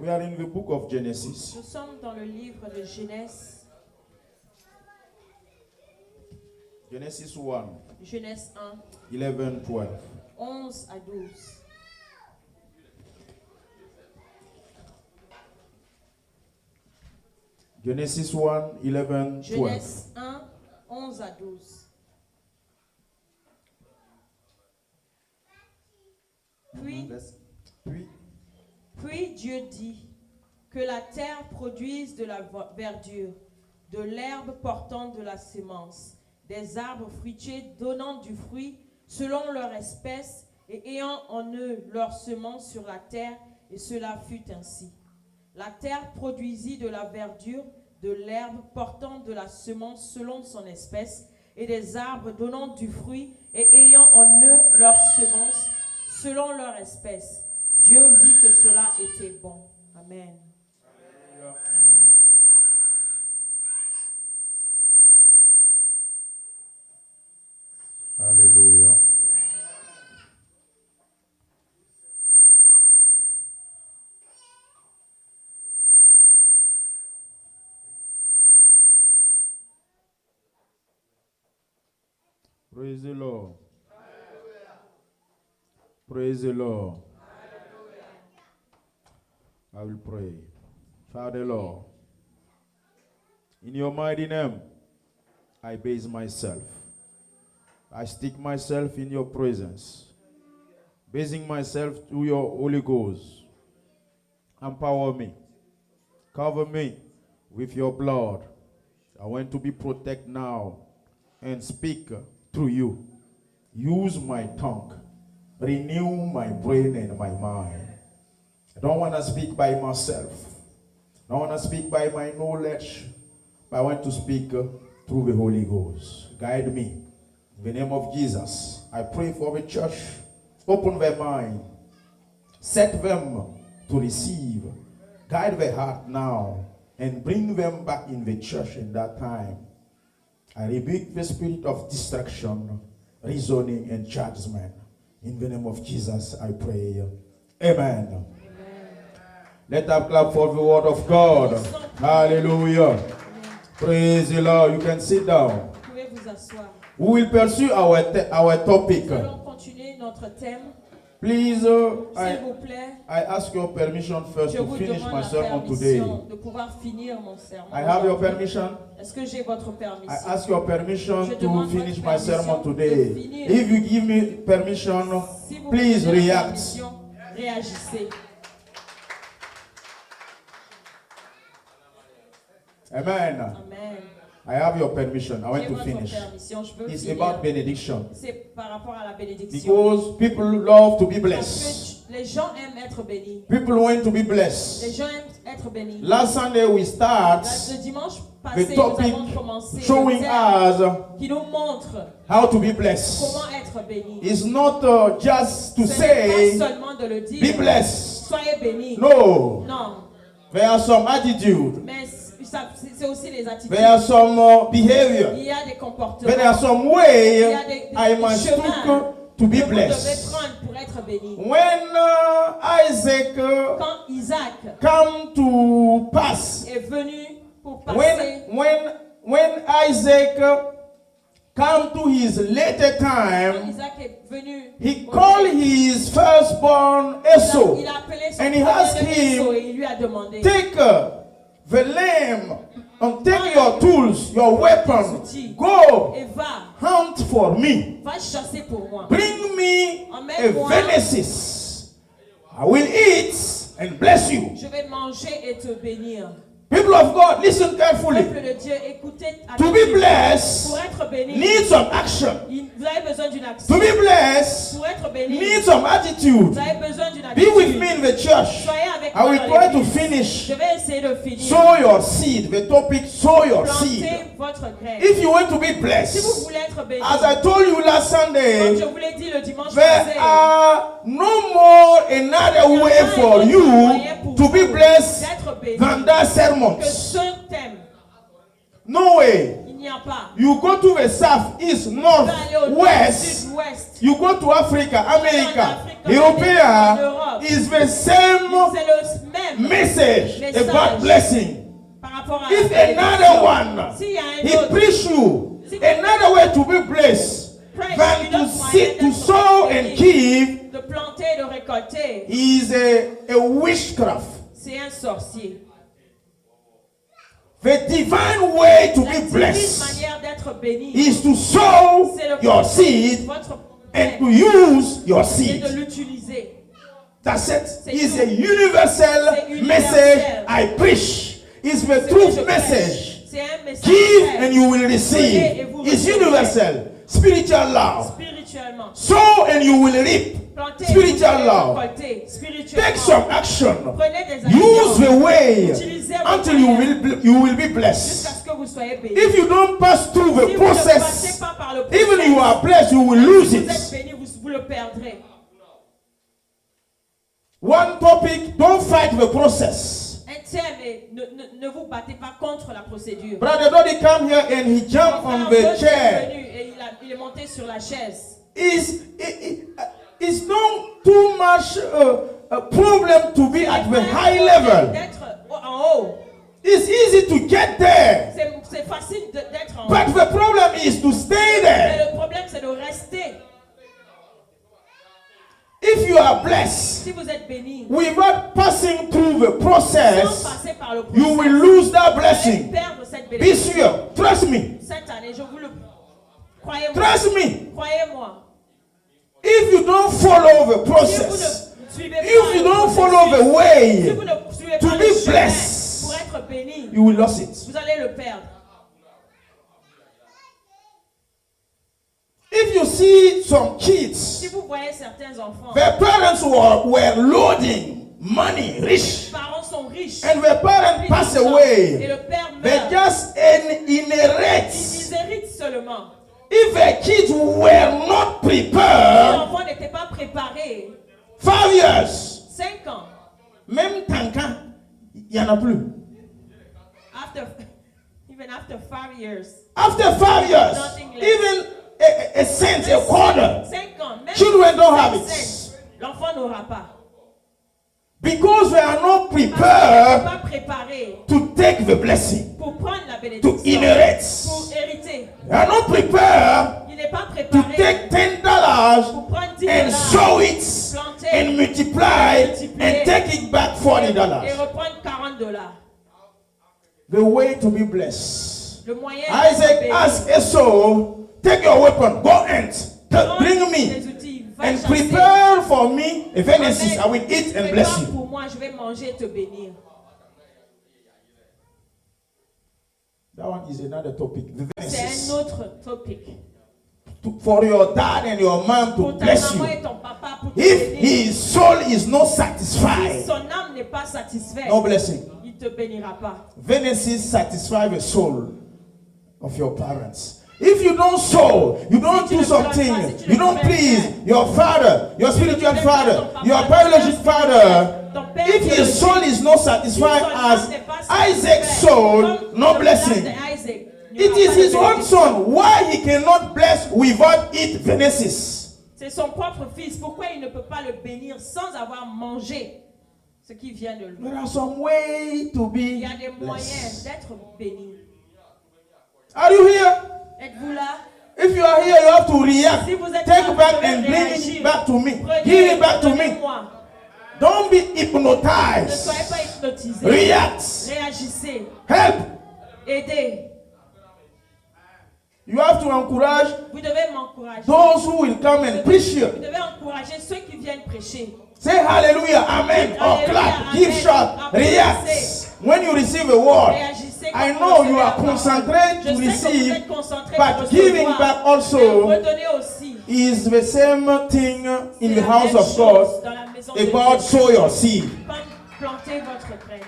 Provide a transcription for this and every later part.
We are in the book of Genesis. Nous sommes dans le livre de Genèse. Genesis 1, Genèse 1, 11, 12. 11 à 12. Genesis 1, 11, 12. Genèse 1, 11 à 12. Puis Dieu dit que la terre produise de la verdure, de l'herbe portant de la sémence, des arbres fruitiers donnant du fruit selon leur espèce et ayant en eux leur semence sur la terre, et cela fut ainsi. La terre produisit de la verdure, de l'herbe portant de la semence selon son espèce, et des arbres donnant du fruit et ayant en eux leur semence selon leur espèce. Dieu vit que cela était bon. Amen. Alléluia. Praise the Lord. Praise the Lord. I will pray. Father Lord, in your mighty name, I base myself. I stick myself in your presence, basing myself to your Holy Ghost. Empower me. Cover me with your blood. I want to be protected now and speak through you. Use my tongue. Renew my brain and my mind. I don't want to speak by myself. I don't want to speak by my knowledge. But I want to speak through the Holy Ghost. Guide me. In the name of Jesus, I pray for the church. Open their mind. Set them to receive. Guide their heart now. And bring them back in the church in that time. I rebuke the spirit of distraction, reasoning, and judgment. In the name of Jesus, I pray. Amen. Amen. Let us clap for the word of God. Hallelujah. Amen. Praise the Lord. You can sit down. Pouvez vous asseoir. We will pursue our topic. Nous allons continuer notre thème. Please, S'il vous plaît, I ask your permission first je to vous finish demande my la sermon today. permission de pouvoir finir mon sermon. I have your permission. Est-ce que j'ai votre permission? I ask your permission Je to demande finish votre my sermon permission today. de finir. If you give me permission, Si vous please me donnez la react. permission, réagissez. Amen. Amen. I have your permission. I want J'ai to votre finish. permission, je veux It's finir. about benediction. C'est par rapport à la bénédiction. Because people love to be Parce blessed. que les gens aiment être bénis. People want to be Les blessed. gens aiment être bénis. Last Sunday we start Le dimanche the passé, nous topic avons commencé showing le thème us qui nous montre how to be blessed. comment être béni. It's not just to Ce n'est say pas seulement de le dire. be blessed. Soyez bénis. No. Non. There are some attitude. Mais c'est aussi les attitudes. There are some behavior. Il y a des comportements. There are some Il y way a des I must chemins took to be que vous devez blessed. prendre pour être béni. When Isaac Quand Isaac come to pass, est venu pour passer, when Isaac come to his later quand time, Isaac est venu, he called his firstborn Esau il a appelé son and he asked premier-né Esau him, et il lui a demandé, take the lamb and take your tools, your weapon, go et va, hunt for me. va chasser pour moi. Bring me a Emmène-moi. Genesis. I will eat and bless you. Je vais manger et te bénir. People of God, listen carefully. Peuple de Dieu, écoutez To be attentivement. blessed Pour être béni, needs some action. vous avez besoin d'une action. To be blessed Pour être béni, needs some attitude. vous avez besoin d'une Be with attitude. me in the church. Soyez avec I moi will dans try to l'église. finish. Je vais essayer de finir. Sow your seed. The topic, sow your seed. Plantez votre graine. If you want to be Si vous blessed, voulez être béni, as I told you last comme Sunday, je vous l'ai dit le dimanche there passé, are no more another way for you to be blessed d'être béni than that que sermon. ce thème. No way. Il n'y a pas. You go to the south, east, Vous north, allez au nord, west. sud, ouest. You go to Africa, America, En Afrique, Europe en Europe. is the same C'est le même. message Message. about blessing, par rapport à if la another one, s'il y a un he autre, preach you Si another way to be blessed Preach, than you to don't sit, to mind sow that and give, de planter, de récolter, is a witchcraft. c'est un sorcier. The divine way to La be divine blessed manière d'être béni, is to sow c'est le your seed votre and to use your et seed. de l'utiliser. That's it. C'est It's tout. a universal C'est universel. message I preach. It's the Ce que truth je message. prêche, c'est un message Give vrai. and you will Donnez et receive. vous It's recevrez. universal. Spiritual love. Spirituellement. Sow and you will reap. Plantez, Spiritual vous love. récoltez. Spirituellement. Take some action. Prenez des Use actions the way Utilisez vos until you will be jusqu'à blessed. ce que vous soyez bénis. If you don't pass through Si the vous ne passez process, pas par le even process, you are blessed, you will lose vous êtes it. béni, vous le perdrez. One topic, don't fight the process. Un thème, et ne vous battez pas contre la procédure. Brother Dodi come here and he jumped on Frère the Dodi est chair. venu et il est monté sur la chaise. It's not too much a problem to be at the high level. D'être en haut. It's easy to get there. C'est facile d'être en haut. But the problem is to stay Mais there. le problème, c'est de rester. If you are blessed Si vous êtes béni, without passing through the sans process, passer par le you processus, will lose that vous allez blessing. perdre cette Be bénédiction. sure. Trust me. Cette année, je vous le... Croyez-moi. Trust me. Croyez-moi. If you don't follow the Si vous process, ne suivez pas if you le don't processus, follow the si way vous ne suivez to pas be le chemin blessed, pour être béni, you will lose it. vous allez le perdre. If you see some Si kids, vous voyez certains enfants, their parents were loading money, les rich, parents sont riches, and the parents pass et away. le père They meurt, just inherit. ils héritent seulement. If the kids were not prepared, L'enfant n'était pas préparé. 5 years, 5 ans, même tanka, il n'y en a plus. even after 5 years, After 5 years, Nothing left. even a cent, a quarter, 5 ans, même children don't have 5 it. cents, l'enfant n'aura pas. Because they are not Parce qu'il n'est prepared pas préparé to take the blessing, pour prendre la to bénédiction, inherit. pour hériter. They are not prepared Il n'est pas to préparé take $10 pour prendre 10 and sow it planter and multiply and take it back et $40. reprendre $40. The way to be blessed. Le moyen Isaac béni. asked Esau, take your weapon, go and bring Prends me les outils, va and chasser. prepare for me a Genesis. I will eat and bless Prépare you. pour moi, je vais manger et te bénir. That one is another topic. The C'est Genesis. un autre topic. For your dad and your mom to Pour ta bless maman you. et ton papa pour te If bénir. his soul is not Si satisfied, son âme n'est pas satisfaite, no blessing. il ne te bénira pas. Genesis satisfy the soul of your parents. If you don't sow, you don't Si tu do ne plantes pas, something, si tu ne you don't fais rien, please your father, your spiritual ne fais pas father, ton papa, your ton biological père father, ton père if his biologique, soul is not si satisfied son âme as n'est pas satisfaite, Isaac's soul, comme no le blessing. blessing de Isaac, il n'y It aura is pas de his own bénédiction. son. Why he cannot bless without it Genesis? C'est son propre fils. Pourquoi il ne peut pas le bénir sans avoir mangé ce qui vient de lui? There are some way to Il be y a des moyens blessed. d'être béni. Are you here? Êtes-vous là? If you are here, you have to react. Si vous êtes Take là, back vous devez and bring réagir. it back to me. Prenez, Give it back to me. donnez-moi. Don't be Ne hypnotized. soyez pas hypnotisé. React. Réagissez. Help. Aidez. You have to encourage Vous devez m'encourager. those who will come and preach Vous here. devez encourager ceux qui viennent prêcher. Say hallelujah, amen, or Hallelujah, clap, amen. give shout, react. When you receive a word, Réagissez I quand know vous you recevez are la parole. concentrated Je to sais que vous receive, êtes concentrés but pour giving recevoir. back Mais also redonnez aussi. is the same thing in C'est the la house même of chose God dans la maison de about Dieu. sow your seed. Plantez votre graine.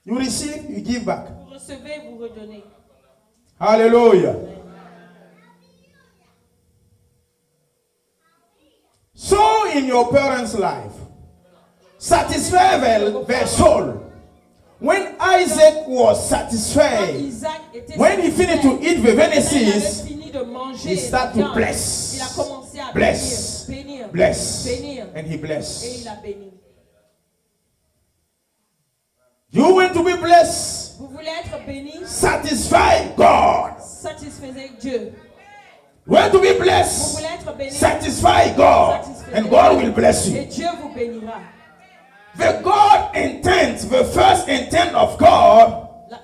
You receive, you give back. Vous recevez, vous redonnez. Hallelujah. So in your parents' life, satisfy their soul. When Isaac was Quand satisfied, Isaac était when he finished to eat the quand il avait Genesis, fini de manger he la started to viande, bless. il a commencé à Bless. bénir. Bless. Bénir. And he Et blessed. il a béni. You want to be blessed? Vous voulez être béni? Satisfy God. Satisfaisez Dieu. You want to be Vous blessed? voulez être béni? Satisfy God. And God will bless Et you. Dieu vous bénira. The God intent, the first intent of God La-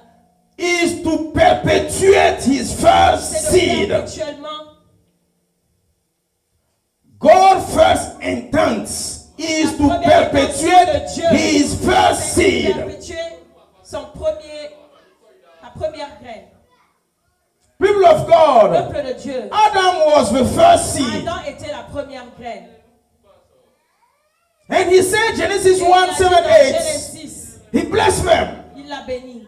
is to perpetuate his first C'est de seed. perpétuellement. God's first intent is to perpetuate his first C'est de seed. perpétuer sa première graine. People of God, Peuple de Dieu. Adam was the first seed. Adam était la première graine. And he said, Genesis Et il 1, a dit 7, dans 8, Genèse, he blessed them. il l'a béni.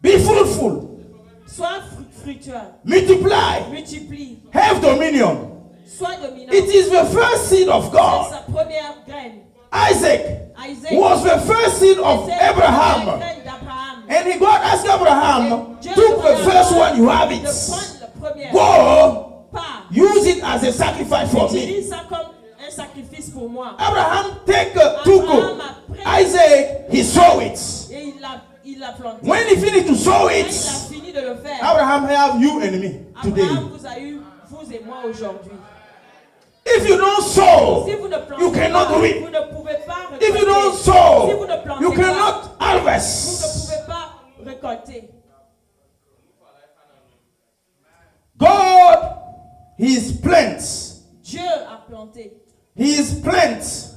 Be fruitful, Sois fructueux. multiply, Multiplie. have dominion. Sois dominant. It is the first seed of C'est God. sa première graine. Isaac Isaac was the first seed of était la première Abraham. graine d'Abraham. And God asked Abraham, Dieu took the demanda first à one, you have de it. prendre le premier. Go, Pas. use it as a sacrifice for me. Utilise ça comme un sacrifice pour moi. Abraham Abraham took a pris Isaac, he saw it. et il l'a planté. When he finished to sow Quand il a it, fini de le faire, Abraham have you and me today. Abraham vous a eu, vous et moi aujourd'hui. If you don't sow, Si vous ne plantez you cannot pas, reap. vous ne pouvez pas If you récolter. don't Si sow, vous ne plantez you pas, cannot vous ne harvest. pouvez pas récolter. God, his plants, Dieu a planté. his plants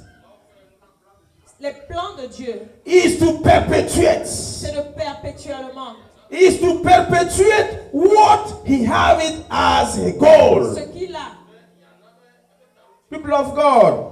Les plans de Dieu, is to perpetuate, c'est de perpétuellement. is to perpetuate what he have it as a goal. Ce qu'il a, People of God,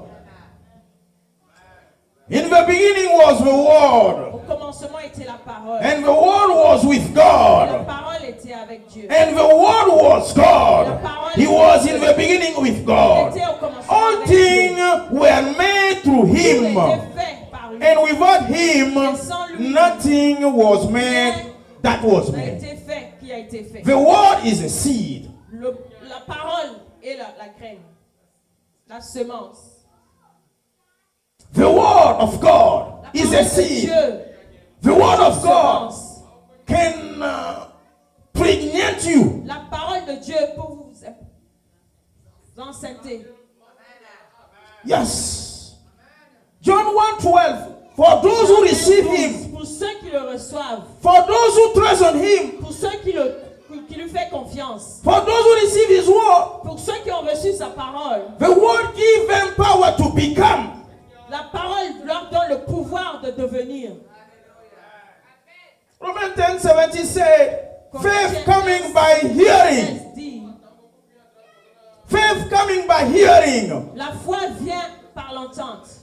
in the beginning was the Word, au commencement était la parole. and the Word was with Et la God, parole était avec Dieu. and the Word was God. He was in the beginning with Il God. était au commencement All avec Dieu. things were made through Tout Him, était fait par lui. and without Him, nothing was made that was Ça a made. été fait, qui a été fait. The Word is a seed. La parole et la graine. La semence. The Word of God La is parole a de seed. Dieu. The Word of God Semence. can pregnate you. La parole de Dieu pour vous enceinter. Yes. John 1:12. For those who receive Him, Pour ceux qui le reçoivent. for those who trust on Him, Pour ceux qui lui font confiance. for those who receive His word, Pour ceux qui ont reçu sa parole. the word give them power to become. La parole leur donne le pouvoir de devenir. Romans 10:70 said, faith coming by hearing. Dit, Faith coming by hearing. la foi vient par l'entente.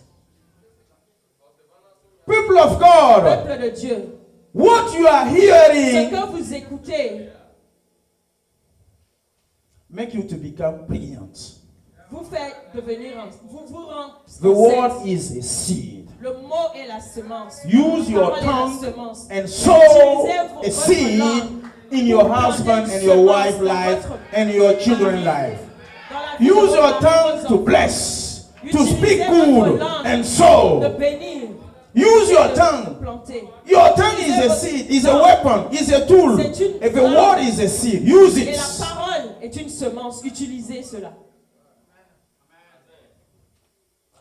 People of God, Peuple de Dieu. what you are Ce hearing que vous écoutez make you to become brilliant. vous fait devenir, vous rend The word sincère. is a seed. Le mot est la semence. Use La your parole est la tongue semence. and sow Utilisez a votre seed langue in your pour planter husband une and your semence wife's dans life votre and your mari, children's life. dans la vie de Use vos your maris, tongue vos to enfants. bless, to Utilisez speak votre good langue and de sow. bénir. Use your de tongue. planter. Your tongue is a seed, is a weapon, is a tool. C'est une If the arme. word is a seed, use Et la it. parole est une semence. Utilisez cela.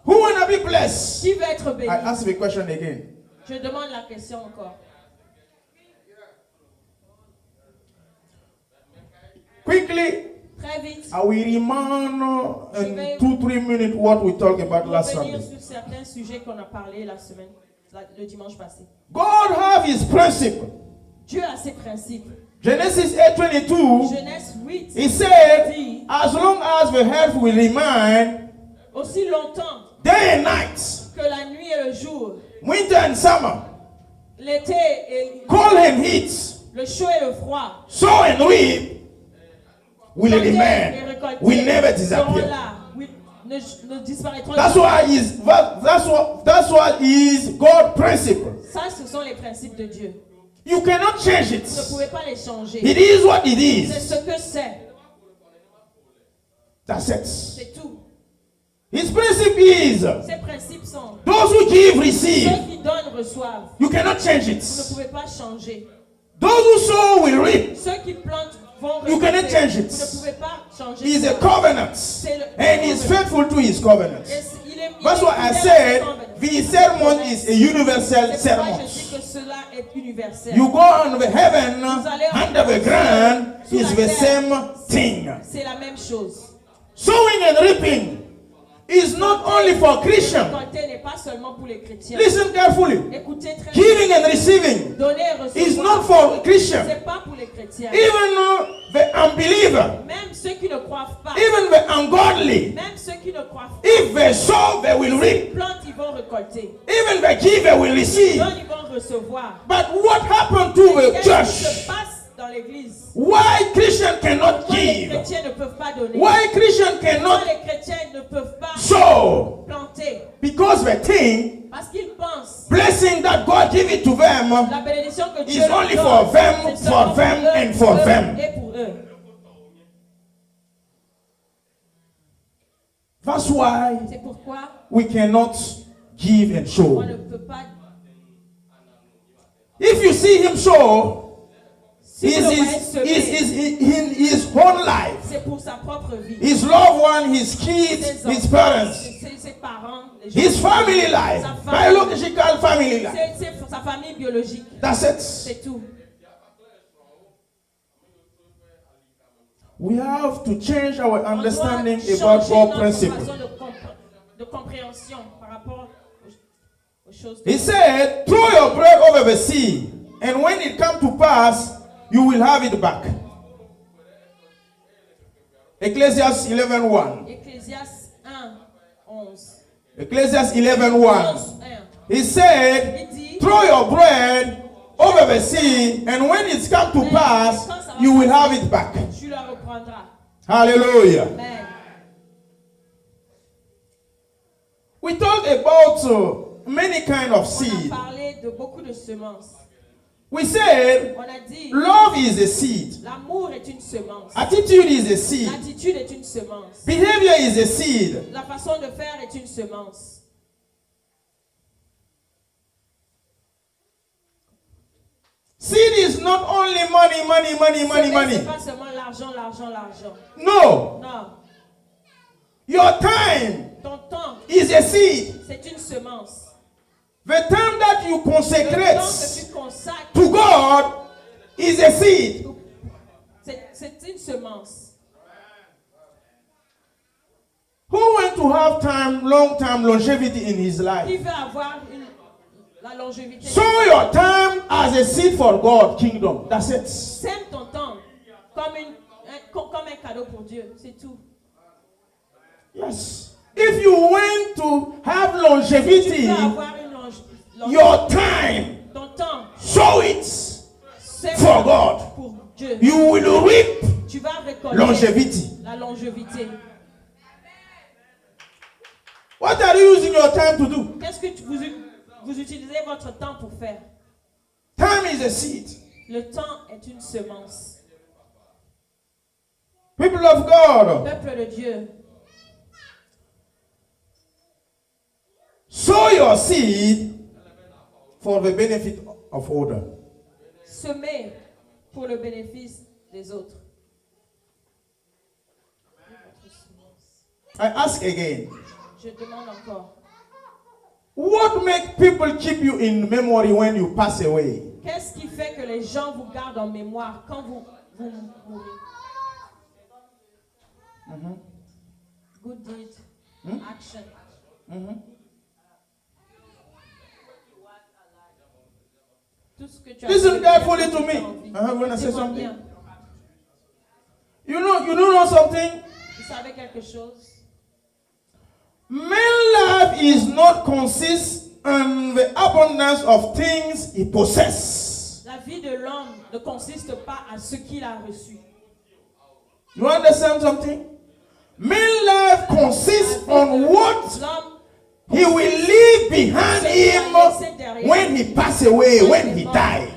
Who wanna be blessed? Qui veut être béni? I ask the question again. Je demande la question encore. Quickly, Très vite. I will remind in 2-3 minutes what we talked about last Revenir Sunday. sur certains sujets qu'on a parlé le dimanche passé. God have His principle. Dieu a ses principes. Genesis 8:22. Genèse 8 He said, dit, as long as the earth will remain, aussi longtemps day and night, que la nuit et le jour, winter and summer, l'été et cold and heat, le chaud et le froid, sow and reap, will planter et remain, récolter will never seront disappear. là, ne disparaîtront That's pas. what is God's principle. Ça, ce sont les principes de Dieu. You cannot change Vous ne it. pouvez pas les changer. It is what it C'est is. ce que c'est. That's it. C'est tout. His principle is Ces principes sont those who give, receive. ceux qui donnent reçoivent. You cannot change Vous ne it. pouvez pas changer. Those who sow will reap. Ceux qui plantent vont You cannot récolter. change it. Vous ne pouvez pas changer. He is a ça. covenant. And he is faithful to his covenant. That's why I said the sermon is a universal C'est pourquoi sermon. je dis que cela est universel. You go on the heaven, under the ground is the same thing. C'est la même chose. Sowing and reaping is not only for Christians. Récolter n'est pas seulement pour les chrétiens. Listen carefully. Écoutez très bien. Giving and receiving Donner et is recevoir. not for Christians. C'est pas pour les chrétiens. Even the unbeliever, Même ceux qui ne croient pas. even the ungodly, Même ceux qui ne croient pas. if they sow, they will Ils reap. plantent, ils vont récolter. Even the giver will Ils receive. donnent, ils vont recevoir. But what happened to the Qu'est-ce qui se church? passe dans l'église? Why Christians cannot Pourquoi les give? chrétiens ne peuvent pas donner? Why Christians Pourquoi cannot les chrétiens ne peuvent pas sow? planter? Because they think Parce qu'ils pensent blessing that God give it to them la bénédiction que Dieu is leur only donne, for them, c'est seulement for them, eux, and for eux them. et pour eux. That's why C'est pourquoi we cannot give and on sow. ne peut pas. If you see him sow, Si vous le voyez in semer, his own life, c'est pour sa propre vie. his loved one, his kids, Ses his enfants, parents, ses parents, les gens. his family life, Sa famille. biological family life. C'est sa famille biologique. That's it. C'est tout. We have to change our On doit understanding changer about God's notre principle. façon de compréhension par rapport aux choses. He said, throw your bread over the sea, and when it comes to pass, you will have it back. Ecclesiastes 11:1. Ecclésiaste 1:11. Ecclesiastes 11:1. 11:1. He said, Il dit, throw your bread over the sea, and when it's come to pass, you will have it back. tu la reprendras. Hallelujah. Amen. We talk about many kind of On a seed. parlé de beaucoup de semences. We said, On a dit, love is a seed. l'amour est une semence. Attitude is a seed. L'attitude est une semence. Behavior is a seed. La façon de faire est une semence. Seed is not only money, money, money, money, C'est money. pas seulement l'argent, l'argent, l'argent. No. Non. Your time Ton temps, is a seed. c'est une semence. The time that you Le temps que consecrate tu consacres, to God is a seed. c'est une semence. Who want to have time, long-term longevity in his Qui life? veut avoir la longévité? Sow your time as a seed for God, kingdom. That's it. Sème ton temps comme un cadeau pour Dieu. C'est tout. Yes. If you want to have Tu longevity, veux avoir une your time, ton temps, sow it sème for God. pour Dieu. You will reap Tu vas récolter longevity. la longévité. What are you using your time to do? Qu'est-ce que vous utilisez votre temps pour faire? Time is a seed. Le temps est une semence. People of God, Peuple de Dieu, sow your seed for the benefit of others. semez pour le bénéfice des autres. I ask again, Je demande encore. what makes people keep you in memory when you pass away? Qu'est-ce qui fait que les gens vous gardent en mémoire quand vous mourrez? Good deed, action. Tout ce que tu as Listen fait, carefully tout to ce que tu me. as envie. I want to say Écoutez-moi something. bien. You know something? Vous savez quelque chose? Man life is not consist in the abundance of things he possesses. La vie de l'homme ne consiste pas à ce qu'il a reçu. You understand something? Man life consists on what L'homme he will leave behind him when he pass away, when he die.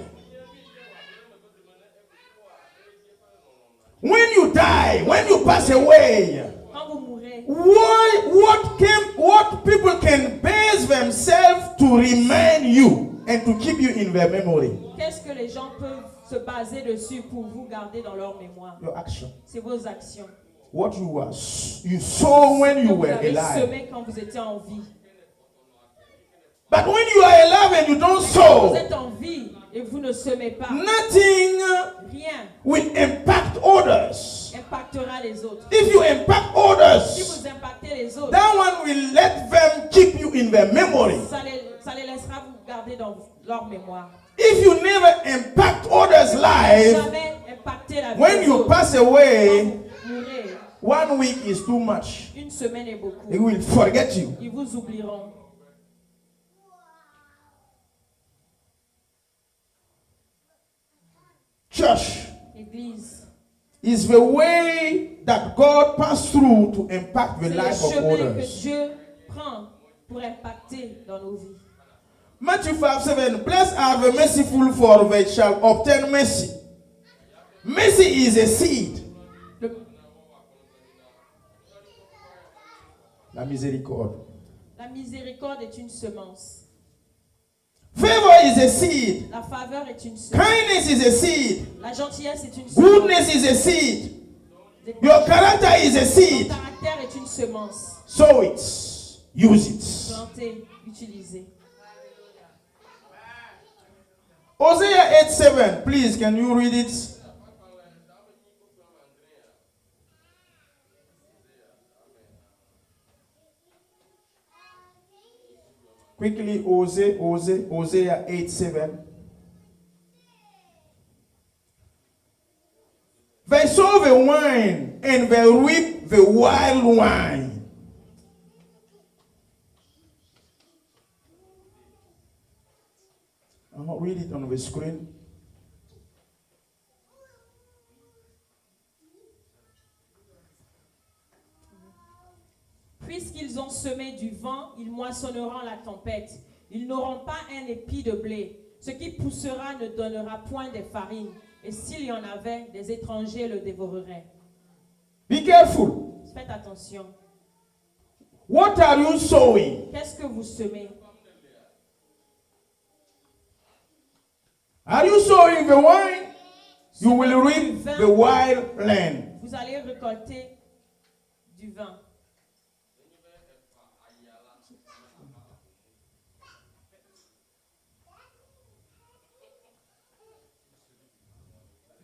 When you die, when you pass away, quand vous mourrez, what what people can base themselves to remind you and to keep you in their memory? Qu'est-ce que les gens peuvent se baser dessus pour vous garder dans leur mémoire? Your action. C'est vos actions. What you saw when you Que vous were avez alive. semé quand vous étiez en vie. But when you are alive and you don't Quand sow, vous êtes en vie et vous ne semez pas, nothing rien will impact others. impactera les autres. If you impact Si others, vous impactez les autres, that one will let them keep you in their memory. ça les laissera vous garder dans leur mémoire. If you never impact others' lives, Jamais impacter la vie when des you autres. pass Quand away, vous mourrez, 1 week is too much. une semaine est beaucoup. They will forget you. Ils vous oublieront. Church Église, is the way that God passed through to impact the c'est le life of chemin que others. Dieu prend pour impacter dans nos vies. Matthew 5:7. Blessed are the merciful, for they shall obtain mercy. Mercy is a seed. Le- La miséricorde. La miséricorde est une semence. Favor is a seed. La faveur est une semence. Kindness is a seed. La gentillesse est une semence. Goodness is a seed. Your character is a Ton seed. caractère est une semence. Sow it. Use it. Plantée, utilisée. Hosea 8:7. Please, can you read it? Quickly, Hosea 8:7. They sow the wine and they reap the wild wine. I'll read it on the screen. Puisqu'ils ont semé du vent, ils moissonneront la tempête. Ils n'auront pas un épi de blé. Ce qui poussera ne donnera point de farine. Et s'il y en avait, des étrangers le dévoreraient. Be careful. Faites attention. What are you sowing? Qu'est-ce que vous semez? Are you sowing the wine? You will reap the wild land. Vous allez récolter du vin.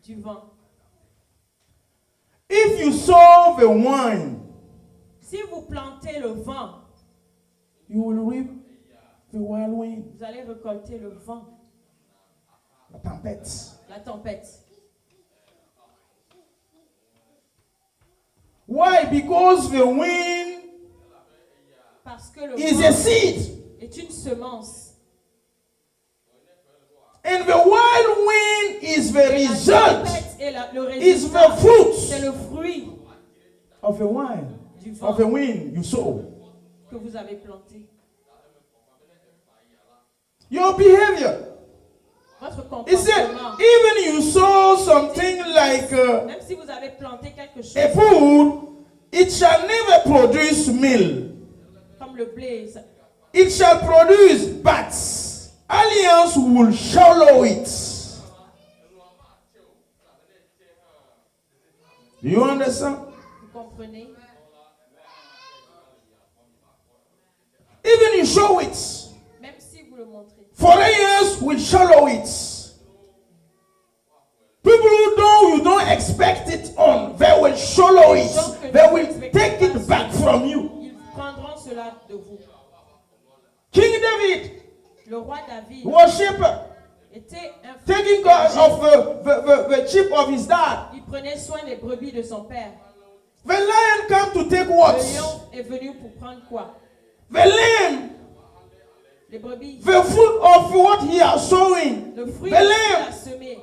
Du vin. If you sow the wine, Si vous plantez le vin, you will reap the wild wind. vous allez récolter le vent, La tempête. la tempête. Why? Because the wind Parce que le is a vent seed. est une semence. And the wild wind is the Et la result tempête est le is résultat. the fruit C'est le fruit of the wine, du vent of the wind you sow. que vous avez planté. Your behavior. Votre It said, comportement. even you sow something like Même si vous avez planté quelque chose a food, it shall never produce meal. comme le blé, It shall produce bats. Alliance will swallow it. Do you understand? vous comprenez? Even you show it. Même si vous le montrez. Foreigners will swallow it. People who you don't expect it on, they will swallow it. They will take it back from you. Ils prendront cela de vous. King David, Le roi David worshipper, était un taking care of the sheep of his dad. Il prenait soin des brebis de son père. The lion came to take Le what? lion est venu pour prendre quoi? The lamb, Les brebis. the fruit of what he is sowing. Le fruit The qu'il lamb. a semé.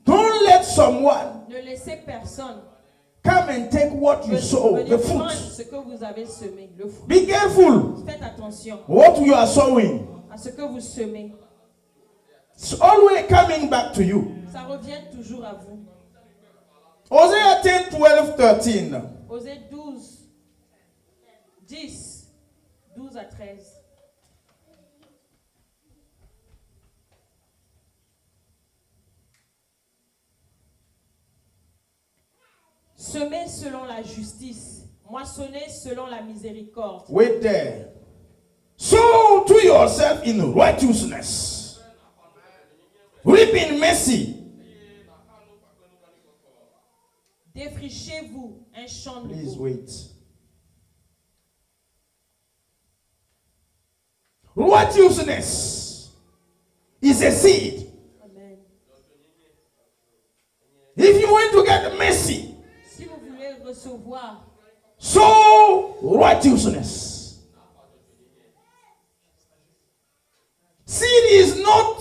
Don't let someone Ne laissez personne come and take what you sow, venir the prendre fruit. ce que vous avez semé. Le fruit. Be careful Faites attention what you are sowing. à ce que vous semez. It's always coming back to you. Ça revient toujours à vous. Hosea 10:12 12:13. Osée 12, 10, 12 à 13. Semez selon la justice, moissonnez selon la miséricorde. Wait there. Sow to yourself in righteousness. Reap in mercy. Défrichez-vous un champ Please nouveau. wait. Righteousness is a seed. Amen. If you want to get mercy, Si vous voulez recevoir, sow righteousness. Seed is not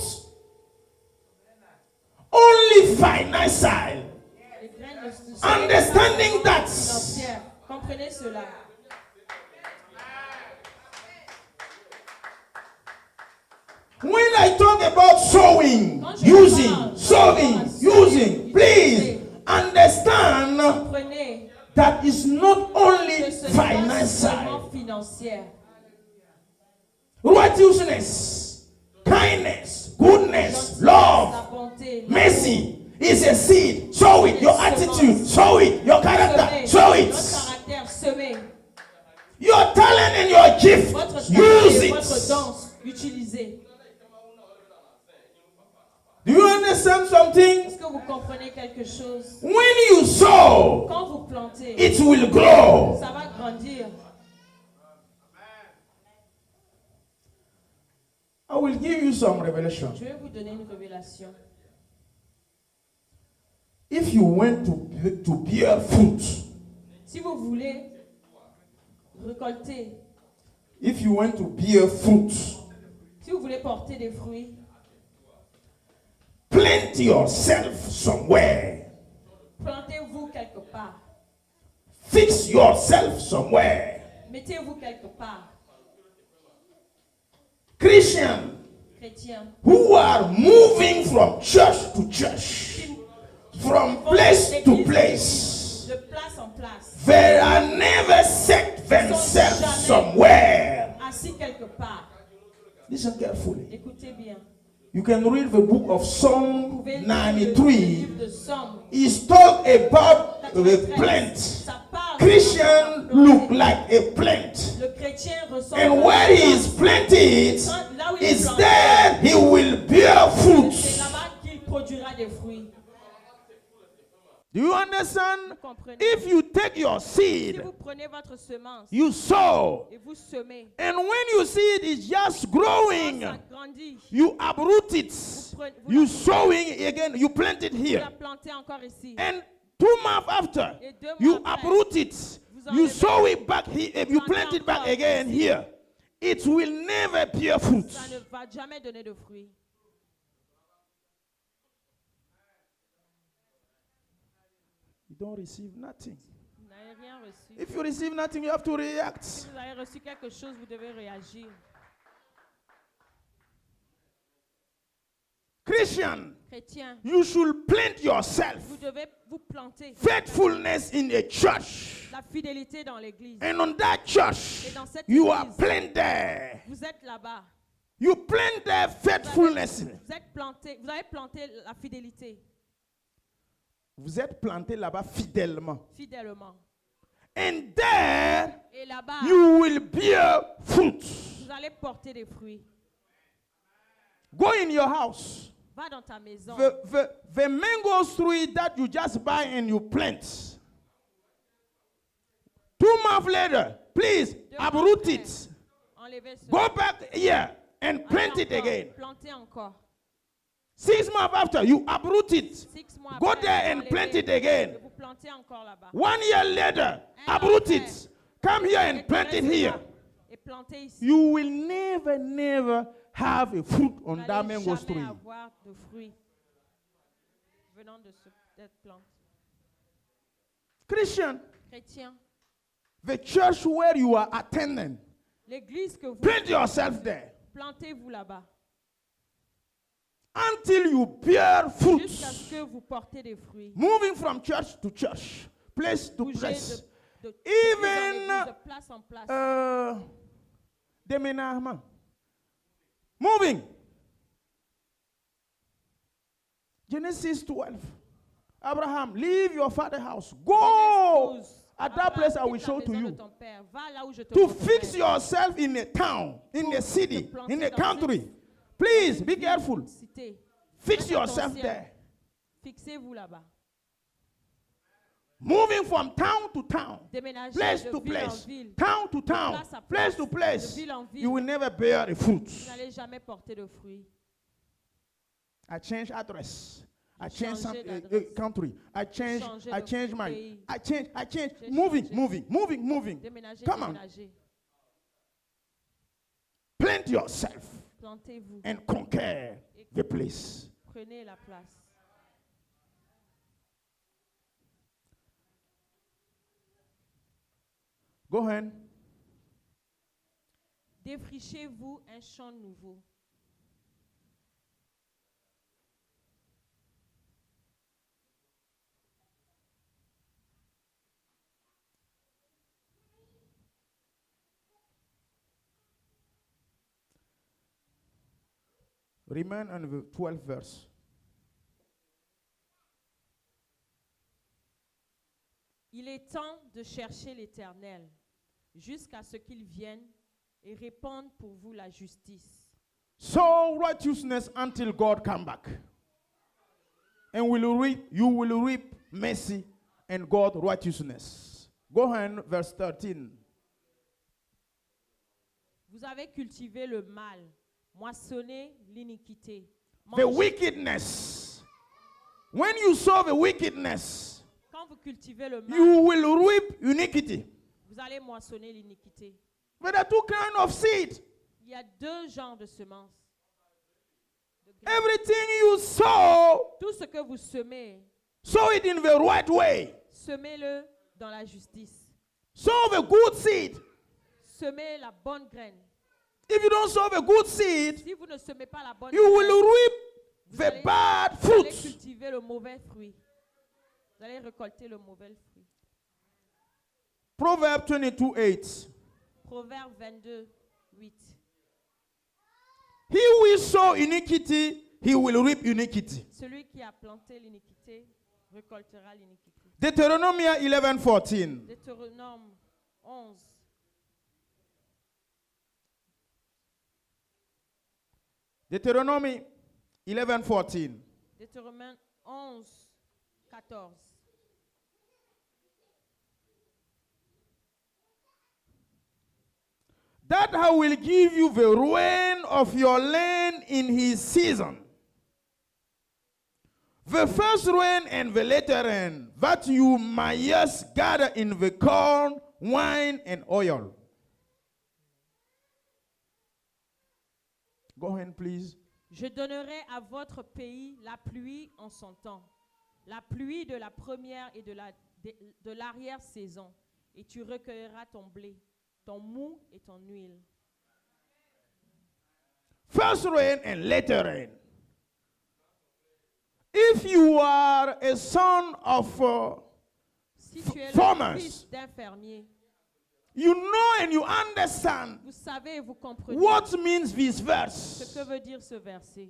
only financial. les graines ne sont Understanding pas that. financières. Comprenez cela. When I talk about sowing, Quand je using, parle, sowing, using, please utiliser. understand Comprenez that is not only que ce n'est pas financial. seulement financière. Righteousness, kindness, goodness, love, La bonté, mercy is a seed. Sow it. Your attitude, sow it. Your character, sow Votre it. caractère, semez. Your talent and your gift, Votre use talent et votre it. danse, utilisez. Do you understand something? Est-ce que vous comprenez quelque chose? When you sow, Quand vous plantez, it will grow. ça va grandir. I will give you some revelation. Je vais vous donner une révélation. If you want to bear fruit, Si vous voulez récolter, if you want to bear fruit, si vous voulez porter des fruits, plant yourself somewhere. plantez-vous quelque part. Fix yourself somewhere. Mettez-vous quelque part. Christians Chrétiens, who are moving from church to church, from place to place, de place en place, they are never set themselves somewhere. assis quelque part. Listen carefully. Écoutez bien. You can read the book of Vous Psalm pouvez lire le 93. livre de Somme. It's talk about a 93. plant. Ça parle Christian de- look like a plant. Le chrétien ressemble And à where un he is planted, là où il est is planté, there he will bear c'est fruit. là-bas qu'il produira des fruits. Do you understand? Vous comprenez? If you take your Si seed, vous prenez votre semence you sow, et vous semez, and when you see it is just quand growing, ça grandit, you uproot it. You sowing again, you plant it vous here. la plantez encore ici. And 2 months after, Et 2 you mois après, uproot it. You sow it back here. You plant it back again here. It will never bear fruit. ça ne va jamais donner de fruits. You don't receive nothing. Vous n'avez rien reçu. If you receive nothing, you have to react. Si vous avez reçu quelque chose, vous devez réagir. Christian, Chrétien, you should plant yourself. vous devez vous planter. Faithfulness in a church. La fidélité dans l'église. And on that church, Et dans cette you are église, planted there. Vous êtes là-bas. You plant there faithfulness. Vous êtes planté, vous avez planté la fidélité, Vous êtes planté là-bas fidèlement. fidèlement. And there, Et là-bas, you will bear fruit. vous allez porter des fruits. Go in your house. Va dans ta maison. The mango tree that you just buy and you plant. 2 months later, please 2 mois uproot après, it. enlevez ce Go back here and Allez plant it encore, again. plantez encore. 6 months after, you uproot it. 6 mois Go après, there vous and enlevez plant it et again. vous plantez encore là-bas. 1 year later, Un an uproot après, it. Come here and plant it restez here. là Et plantez ici. You will never have a fruit Vous on n'allez that mango jamais tree. avoir de fruits venant de cette plante. Christian, Chrétien, the church where you are attending, l'église que vous plant yourself there plantez-vous là-bas until you bear fruit. jusqu'à ce que vous portez des fruits. Moving from church to church, place to bouger place. de Even église, de place en place. Déménagement. Moving. Genesis 12. Abraham, leave your father's house. Go Genèse 12. at that place I will Quitte la show to maison de you. ton père. Va là où je te To montrerai. fix yourself in a town, in a city, planter in a dans country. une- Please be careful. Cité. Fix Faites yourself attention. there. Fixez-vous là-bas. Moving from town to town, Déménagez place de to ville en place, ville. town to town, place à place to place, place. de ville en ville. You will never bear the fruits. Vous n'allez jamais porter de fruits. I change address. I J'ai change some, changé d'adresse. country. I change Changé my. pays. I change. J'ai Moving, changé. moving. Déménagez, Come on. déménagez. Plant yourself Plantez-vous. and conquer the place. Prenez la place. Go ahead. Défrichez-vous un champ nouveau. Remain on the 12th verse. Il est temps de chercher l'Éternel jusqu'à ce qu'il vienne et répande pour vous la justice. Sow righteousness until God come back. And you will reap mercy and God righteousness. Go ahead, verse 13. Vous avez cultivé le mal, moissonné l'iniquité. The Mangez- wickedness. When you sow the wickedness, Quand vous cultivez le mal, you will reap iniquity. vous allez moissonner l'iniquité. But there are two kinds of seed. Il y a deux genres de semences. De graines. Everything you sow, Tout ce que vous semez, sow it in the right way. semez-le dans la justice. Sow the good seed. Semez la bonne graine. If you don't sow the good seed, Si vous ne semez pas la bonne you graine, will reap vous the allez- bad vous allez fruits. cultiver le mauvais fruit. Vous allez récolter le mauvais fruit. Proverbs 22:8. Proverbe 22, 8. He will sow iniquity, he will reap iniquity. Celui qui a planté l'iniquité récoltera l'iniquité. Deuteronomy 11:14. Deutéronome 11. Deuteronomy 11:14. Deutéronome 11, 14. That I will give you the rain of your land in his season. The first rain and the later rain, that you mayest gather in the corn, wine, and oil. Go ahead, please. Je donnerai à votre pays la pluie en son temps, la pluie de la première et de l'arrière-saison, et tu recueilleras ton blé, ton mou et ton huile. First rain and later rain. If you are a son of, Si tu es farmers. le fils d'un fermier, you know and you understand vous savez et vous comprenez what means this ce verse. que veut dire ce verset.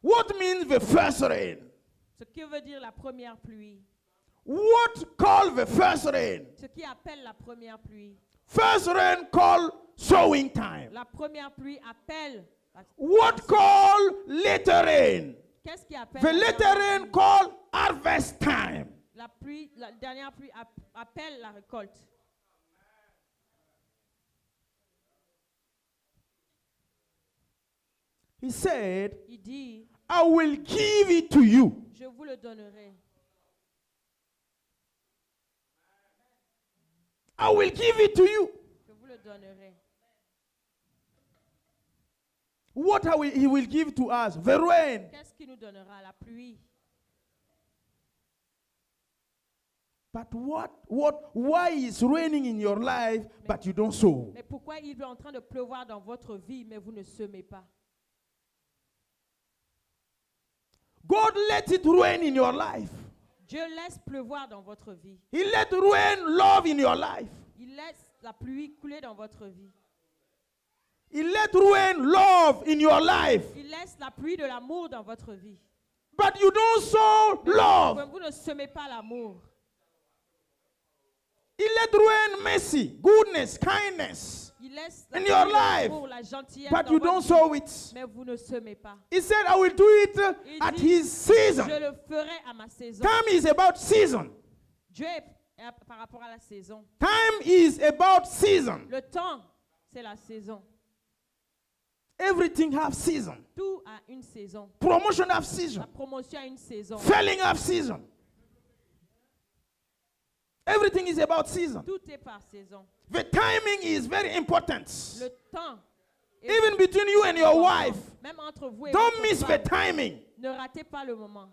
What means the first rain? Ce que veut dire la première pluie. What call the first rain? Ce qui appelle la première pluie. First rain call sowing time. La première pluie appelle. What call later rain? Qu'est-ce qui appelle The la later dernière rain pluie? call harvest time. La dernière pluie appelle la récolte. He said, Il dit, I will give it to you. je vous le donnerai. I will give it to you. Je vous le donnerai. What he will give to us? The rain. Qu'est-ce qui nous donnera? La pluie. But why is raining in your life, but you don't sow? Mais pourquoi il est en train de pleuvoir dans votre vie, mais vous ne semez pas? God let it rain in your life. Dieu laisse pleuvoir dans votre vie. He let rain love in your life. Il laisse la pluie couler dans votre vie. He let rain love in your life. Il laisse la pluie de l'amour dans votre vie. But you don't sow love. Vous ne semez pas l'amour. He let rain mercy, goodness, kindness Il laisse la in pluie your de life. l'amour, la gentillesse But dans you votre don't vie. sow it. Mais vous ne semez pas. He said, I will do it Il at dit, his season. Je le ferai à ma saison. Time is about season. Dieu est par rapport à la saison. Time is about season. Le temps, c'est la saison. Everything have season. Tout a une saison. Promotion have La season. promotion a une saison. Failing have season. Everything is about season. Tout est par saison. The timing is very important. Le temps. est Even between you and your important. wife. Même entre vous et Don't votre miss the femme, timing. ne ratez pas le moment.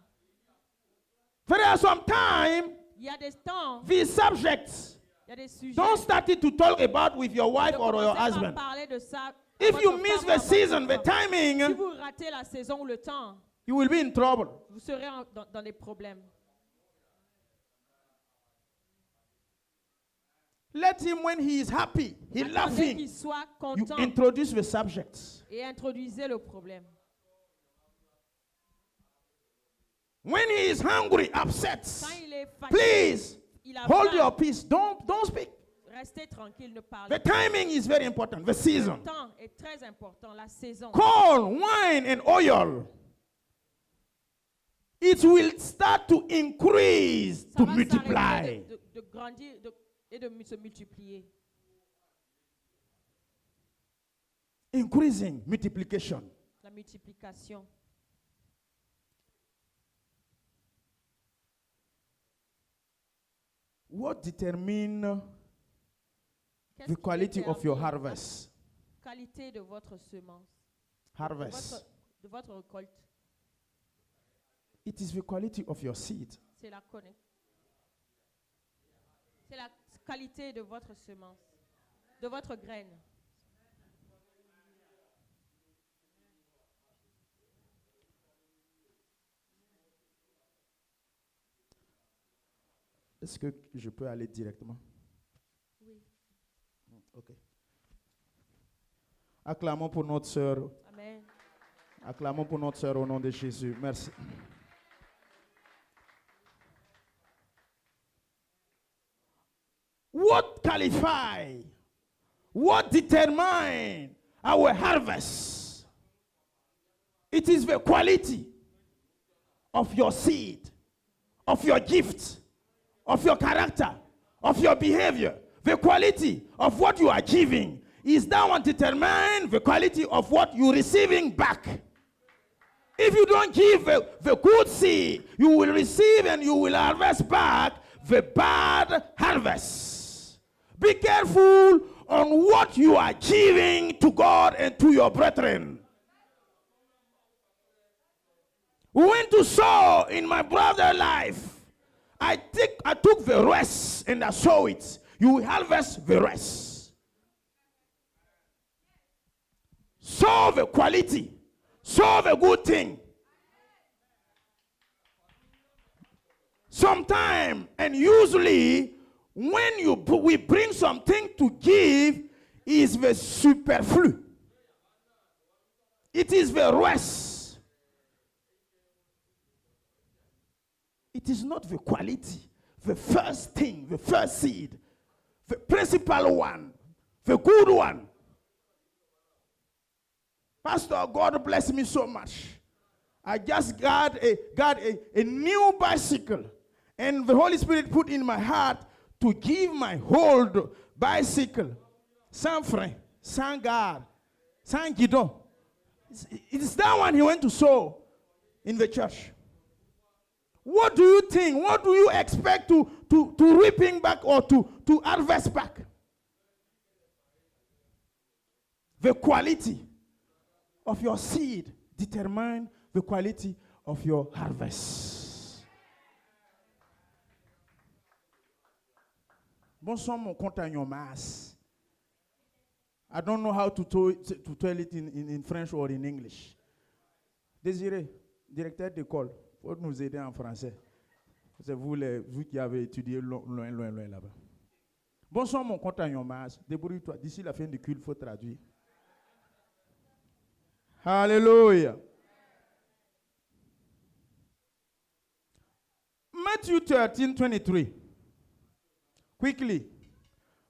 There are some time Il y a des temps, these subjects. il y a des sujets. Don't start it to talk about with your wife Ne or your commencez pas à husband. parler de ça. à If votre you femme miss ou the à votre season, the femme. Si timing, vous ratez la saison ou le temps, you will be in trouble. vous serez dans des problèmes. Let him, when he is happy, he Attendez laughing, qu'il soit you content introduce the subjects. et introduisez le problème. When he is hungry, upset, Quand il est fatigué, please il a hold faim, your peace. Don't speak. restez tranquille, ne parlez The pas. timing is very important. The Le season. temps est très important, la saison. Corn, wine, and oil. It will start to increase, Ça to va multiply. s'arrêter de grandir et de se multiplier. Increasing multiplication. La multiplication. What determine Qu'est-ce the qui quality of your détermine harvest? la qualité de votre semence, Harvest. de votre récolte? It is the quality of your seed. C'est la qualité de votre semence, de votre graine. Est-ce que je peux aller directement? Oui. Ok. Acclamons pour notre sœur. Amen. Acclamons pour notre sœur au nom de Jésus. Merci. What qualify? What determine our harvest? It is the quality of your seed, of your gift, of your character, of your behavior. The quality of what you are giving is that one determine the quality of what you're receiving back. If you don't give the good seed, you will receive and you will harvest back the bad harvest. Be careful on what you are giving to God and to your brethren. We went to sow in my brother's life. I took the rest and I sow it. You will harvest the rest. Sow the quality. Sow the good thing. Sometime and usually when we bring something to give is the superfluous. It is the rest. It is not the quality, the first thing, the first seed, the principal one, the good one. Pastor, God bless me so much. I just got a new bicycle, and the Holy Spirit put in my heart to give my old bicycle sans frein, sans garde, sans guidon. It's that one he went to sow in the church. What do you think? What do you expect to reaping back or to harvest back? The quality of your seed determine the quality of your harvest. Bonsoir, mon compagnon Mas. I don't know how to tell it in French or in English. Désiré, directeur d'école, faut nous aider en français. C'est vous, vous qui avez étudié loin là-bas. Bonsoir mon compagnon Mars. Débrouille-toi. D'ici la fin du culte, il faut traduire. Alléluia. Matthew 13:23. Quickly.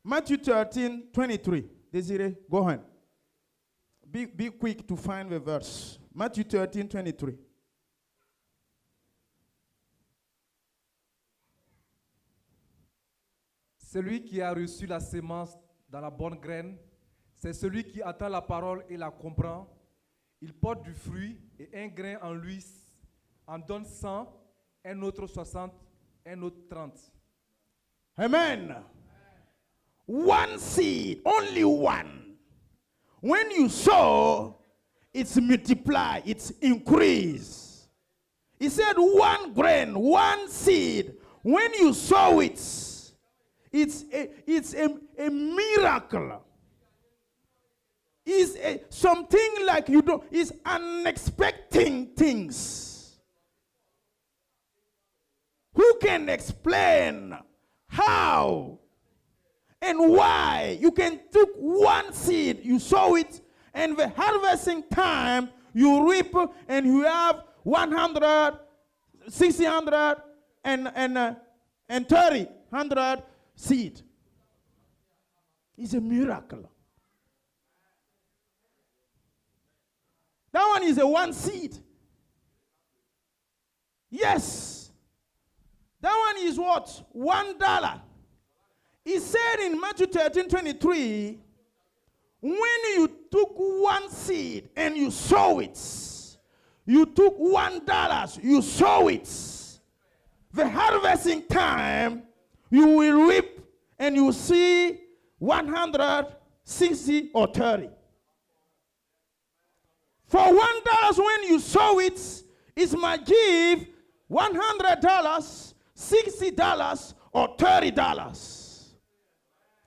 Matthew 13:23. Desiree, go on. Be quick to find the verse. Matthew 13:23. Celui qui a reçu la sémence dans la bonne graine, c'est celui qui attend la parole et la comprend. Il porte du fruit et un grain en lui en donne 100, un autre 60, un autre 30. Amen. One seed, only one. When you sow, it's multiply, it's increase. He said one grain, one seed. When you sow it, it's a miracle. It's something like you don't, it's unexpected things. Who can explain how and why you can take one seed, you sow it, and the harvesting time you reap and you have 100, 60, 100, and 30, 100 seed. It's a miracle. That one is a one seed. Yes. That one is what? $1. He said in Matthew 13:23, when you took one seed and you sow it, you took $1, you sow it. The harvesting time, you will reap and you see 100, 60, or 30. For $1 when you sow it, it might give $100, $60, or $30.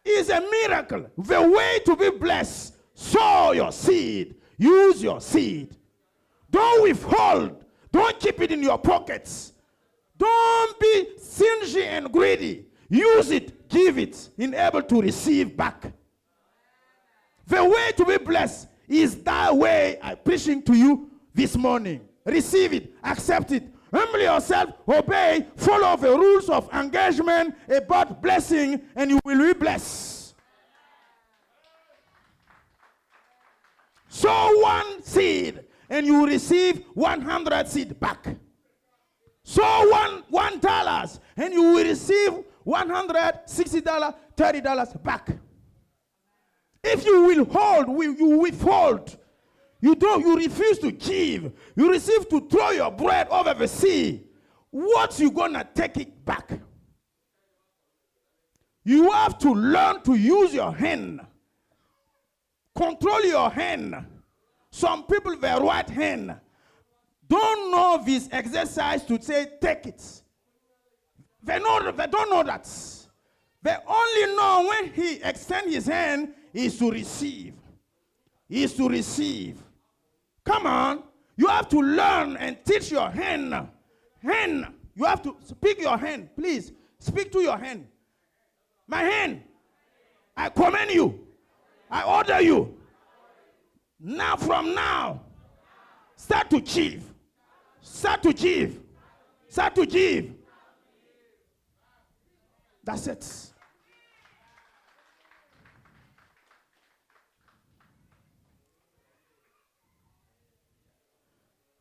It's a miracle. The way to be blessed, sow your seed. Use your seed. Don't withhold. Don't keep it in your pockets. Don't be stingy and greedy. Use it, give it, and able to receive back. The way to be blessed is that way I'm preaching to you this morning. Receive it, accept it. Humble yourself, obey, follow the rules of engagement about blessing, and you will be blessed. Sow one seed, and you will receive 100 seed back. Sow $1, and you will receive $100, $60, $30 back. If you will hold, you withhold. You refuse to give. You refuse to throw your bread over the sea. What you gonna take it back? You have to learn to use your hand. Control your hand. Some people, their right hand, don't know this exercise to say, take it. They don't know that. They only know when he extends his hand is to receive. Is to receive. Come on. You have to learn and teach your hand. Hand. You have to speak your hand. Please, speak to your hand. My hand. I command you. I order you. Now, from now, start to give. Start to give. Start to give. That's it.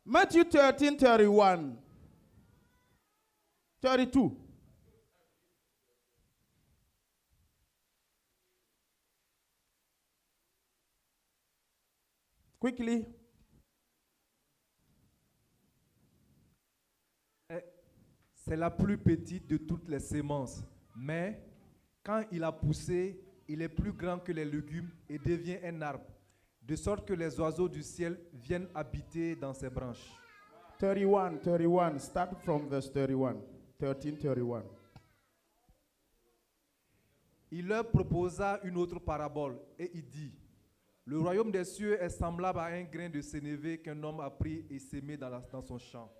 Matthew 13:31, 32. Quickly. C'est la plus petite de toutes les semences, mais quand il a poussé, il est plus grand que les légumes et devient un arbre, de sorte que les oiseaux du ciel viennent habiter dans ses branches. 31, start from verse 31. 13:31. Il leur proposa une autre parabole et il dit, le royaume des cieux est semblable à un grain de sénévé qu'un homme a pris et sémé dans son champ.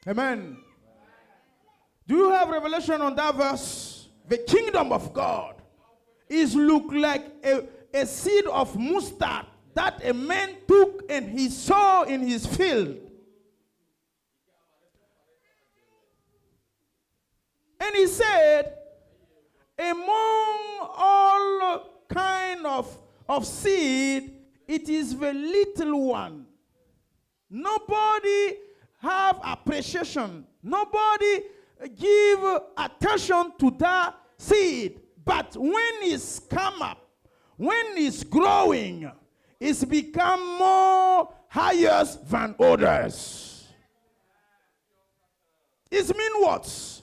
Amen. Do you have revelation on that verse? The kingdom of God is look like a seed of mustard that a man took and he sowed in his field. And he said, among all kind of seed, it is the little one. Nobody have appreciation. Nobody give attention to that seed. But when it's come up, when it's growing, it's become more higher than others. It means what?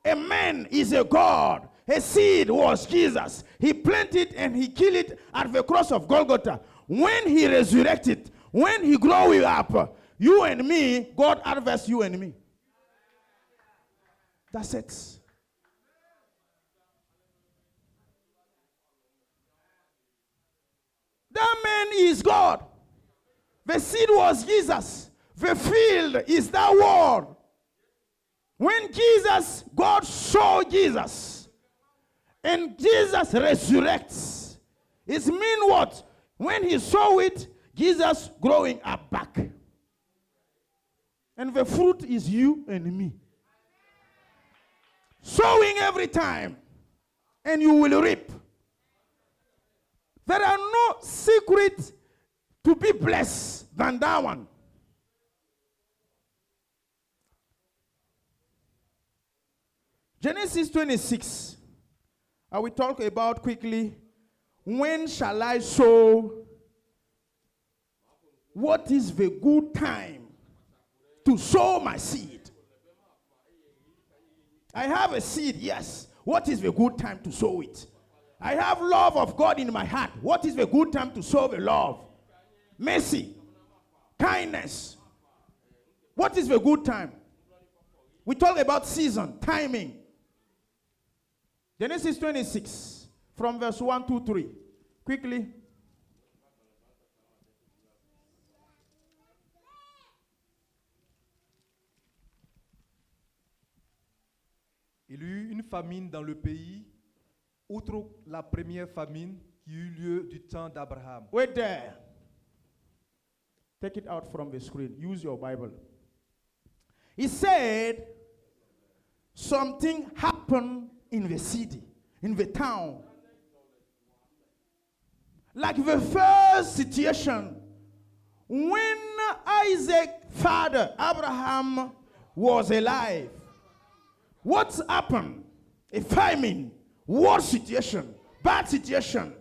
A man is a God. A seed was Jesus. He planted and he killed it at the cross of Golgotha. When he resurrected, when he grew up, you and me, God harvests you and me. That's it. That man is God. The seed was Jesus. The field is that world. When Jesus, God saw Jesus, and Jesus resurrects, it means what? When he saw it, Jesus growing up back. And the fruit is you and me. Sowing every time, and you will reap. There are no secret to be blessed than that one. Genesis 26. I will talk about quickly. When shall I sow? What is the good time to sow my seed? I have a seed, yes. What is the good time to sow it? I have love of God in my heart. What is the good time to sow the love? Mercy, kindness. What is the good time? We talk about season, timing. Genesis 26, from verse 1 to 3. Quickly. Il y eut une famine dans le pays, outre la première famine qui eut lieu du temps d'Abraham. Wait there. Take it out from the screen. Use your Bible. He said, something happened in the city, in the town. Like the first situation, when Isaac's father, Abraham, was alive. What's happened? A famine, war situation, bad situation.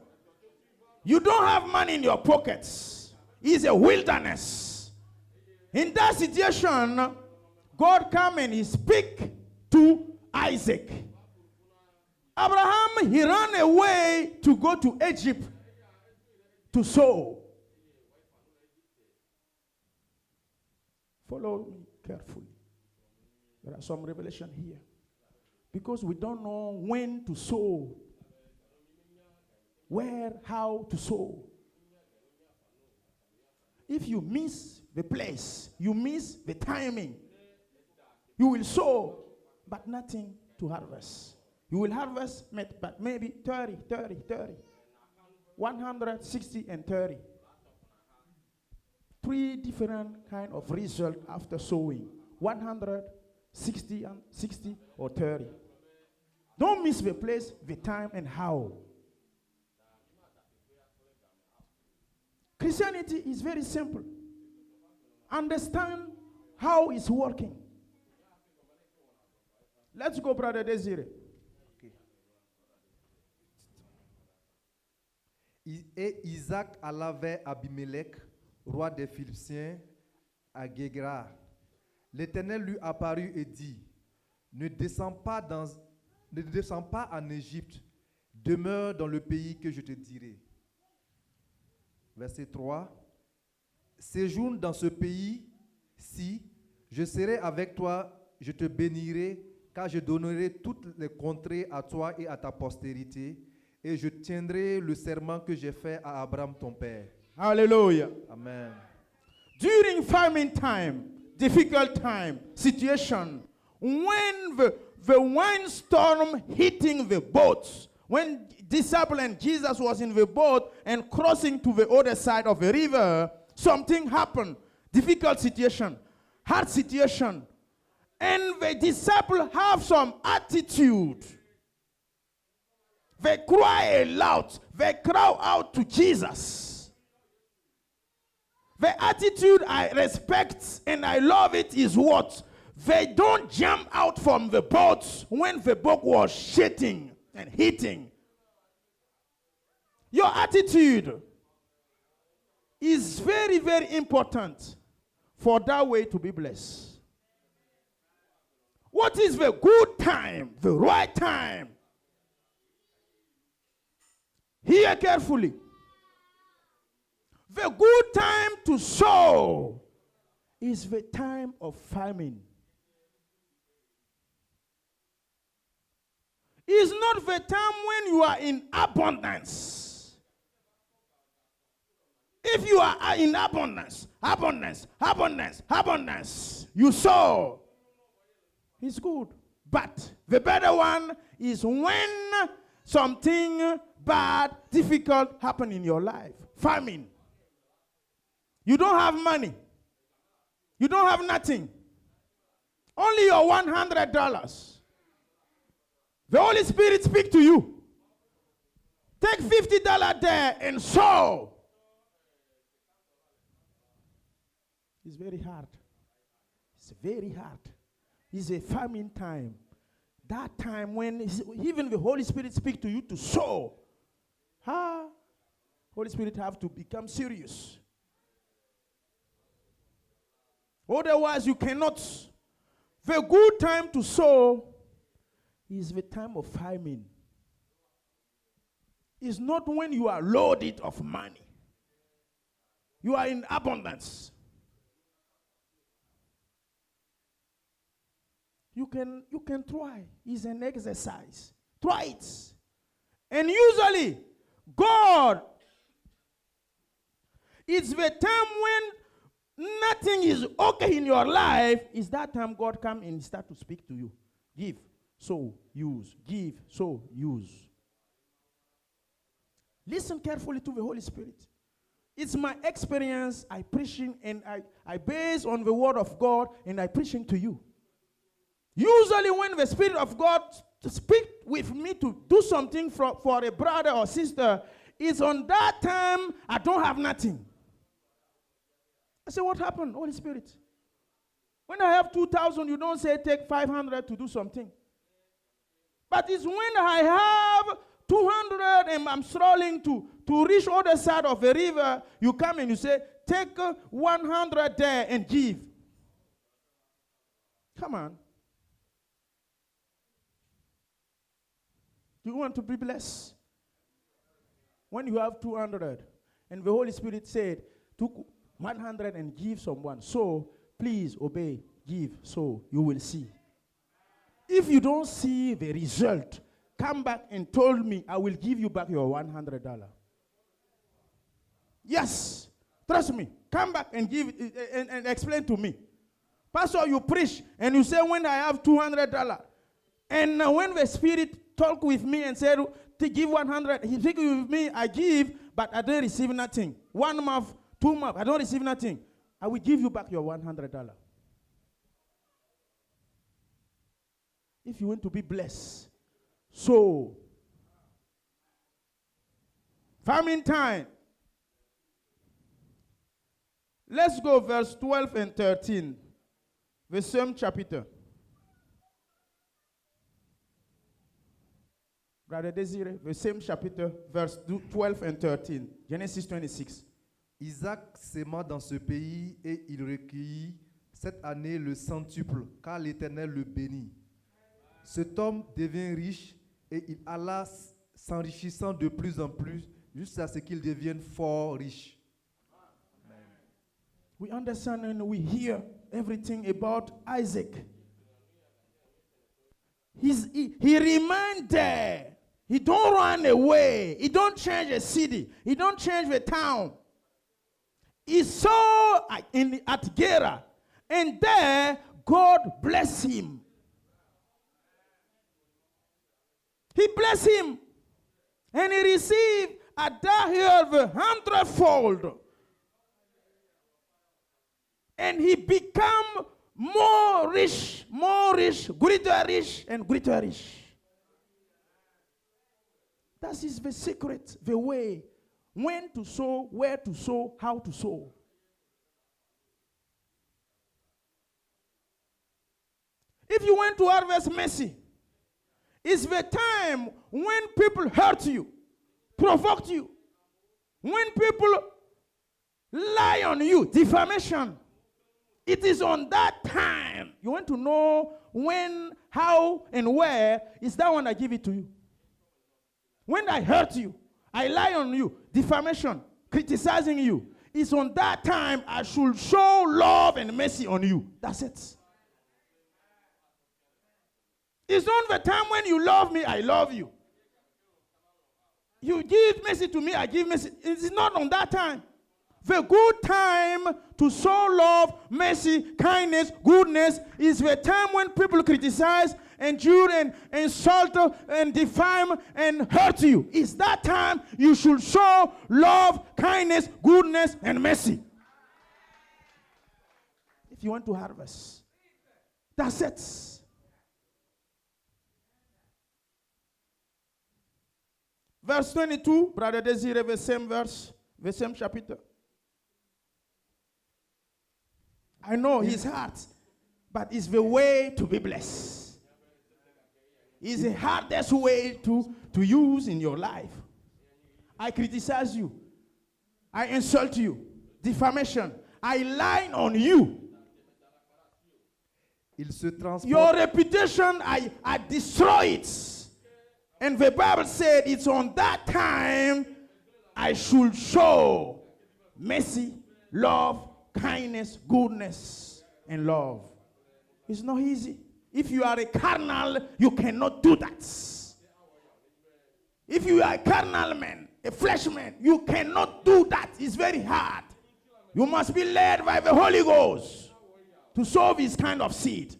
You don't have money in your pockets. It's a wilderness. In that situation, God come and he speak to Isaac. Abraham, he ran away to go to Egypt to sow. Follow me carefully. There are some revelation here. Because we don't know when to sow, where, how to sow. If you miss the place, you miss the timing, you will sow, but nothing to harvest. You will harvest, but maybe 30, 160 and 30. 3 different kind of result after sowing. 160 and 60 or 30. Don't miss the place, the time, and how. Christianity is very simple. Understand how it's working. Let's go, Brother Desiree. Okay. Et Isaac alla vers Abimelech, roi des Philistins, à Guégra. L'Éternel lui apparut et dit, ne descends pas en Égypte, demeure dans le pays que je te dirai. Verset 3. Séjourne dans ce pays-ci, je serai avec toi, je te bénirai, car je donnerai toutes les contrées à toi et à ta postérité, et je tiendrai le serment que j'ai fait à Abraham ton père. Hallelujah. Amen. During famine time, difficult time, situation, when the windstorm hitting the boats, when disciple and Jesus was in the boat and crossing to the other side of the river, something happened. Difficult situation, hard situation. And the disciple have some attitude. They cry aloud. They cry out to Jesus. The attitude I respect and I love it is what? They don't jump out from the boat when the boat was shaking and hitting. Your attitude is very, very important for that way to be blessed. What is the good time, the right time? Hear carefully. The good time to sow is the time of famine. It's not the time when you are in abundance. If you are in abundance, you sow. It's good. But the better one is when something bad, difficult happen in your life. Famine. You don't have money. You don't have nothing. Only your $100. The Holy Spirit speak to you. Take $50 there and sow. It's very hard. It's very hard. It's a famine time. That time when even the Holy Spirit speak to you to sow. Holy Spirit have to become serious. Otherwise you cannot. The good time to sow is the time of famine. It's not when you are loaded of money. You are in abundance. You can try. It's an exercise. Try it. And usually, God, it's the time when nothing is okay in your life, is that time God come and start to speak to you. Give, sow, use. Give, sow, use. Listen carefully to the Holy Spirit. It's my experience. I preaching and I base on the word of God and I preaching to you. Usually when the Spirit of God speaks with me to do something for a brother or sister, it's on that time I don't have nothing. I say, what happened, Holy Spirit? When I have 2,000, you don't say take 500 to do something. But it's when I have 200 and I'm strolling to reach other side of the river, you come and you say, take 100 there and give. Come on. Do you want to be blessed? When you have 200 and the Holy Spirit said, took 100 and give someone. So, please obey, give, so you will see. If you don't see the result, come back and told me, I will give you back your $100. Yes, trust me. Come back and give and explain to me. Pastor, you preach and you say when I have $200, and when the Spirit talk with me and said to give 100, he speak with me, I give, but I don't receive nothing. 1 month, 2 months, I don't receive nothing. I will give you back your $100. If you want to be blessed. So, famine time. Let's go verse 12 and 13. The same chapter. Brother Desire, the same chapter, verse 12 and 13. Genesis 26. Isaac s'aima dans ce pays et il recueillit cette année le centuple, car l'Éternel le bénit. Cet homme devint riche et il alla s'enrichissant de plus en plus jusqu'à ce qu'il devienne fort riche. We understand and we hear everything about Isaac. He remained there. He don't run away. He don't change the city. He don't change the town. He saw at Gerar, And there, God blessed him. He blessed him. And he received a dahil 100-fold. And he became more rich, greater rich, and greater rich. That is the secret, the way, when to sow, where to sow, how to sow. If you want to harvest mercy, it's the time when people hurt you, provoke you, when people lie on you, defamation. It is on that time. You want to know when, how, and where, is that one I give it to you. When I hurt you, I lie on you, defamation, criticizing you, it's on that time I should show love and mercy on you. That's it. It's not the time when you love me, I love you. You give mercy to me, I give mercy. It's not on that time. The good time to show love, mercy, kindness, goodness is the time when people criticize, endure, and insult, and defame, and hurt you. It's that time you should show love, kindness, goodness, and mercy. If you want to harvest, that's it. Verse 22, Brother Desire, the same verse, the same chapter. I know his heart, but it's the way to be blessed. It's the hardest way to use in your life. I criticize you. I insult you. Defamation. I lie on you. Il se transporte. Your reputation, I destroy it. And the Bible said it's on that time I should show mercy, love, kindness, goodness, and love. It's not easy. If you are a carnal, you cannot do that. If you are a carnal man, a flesh man, you cannot do that. It's very hard. You must be led by the Holy Ghost to sow this kind of seed.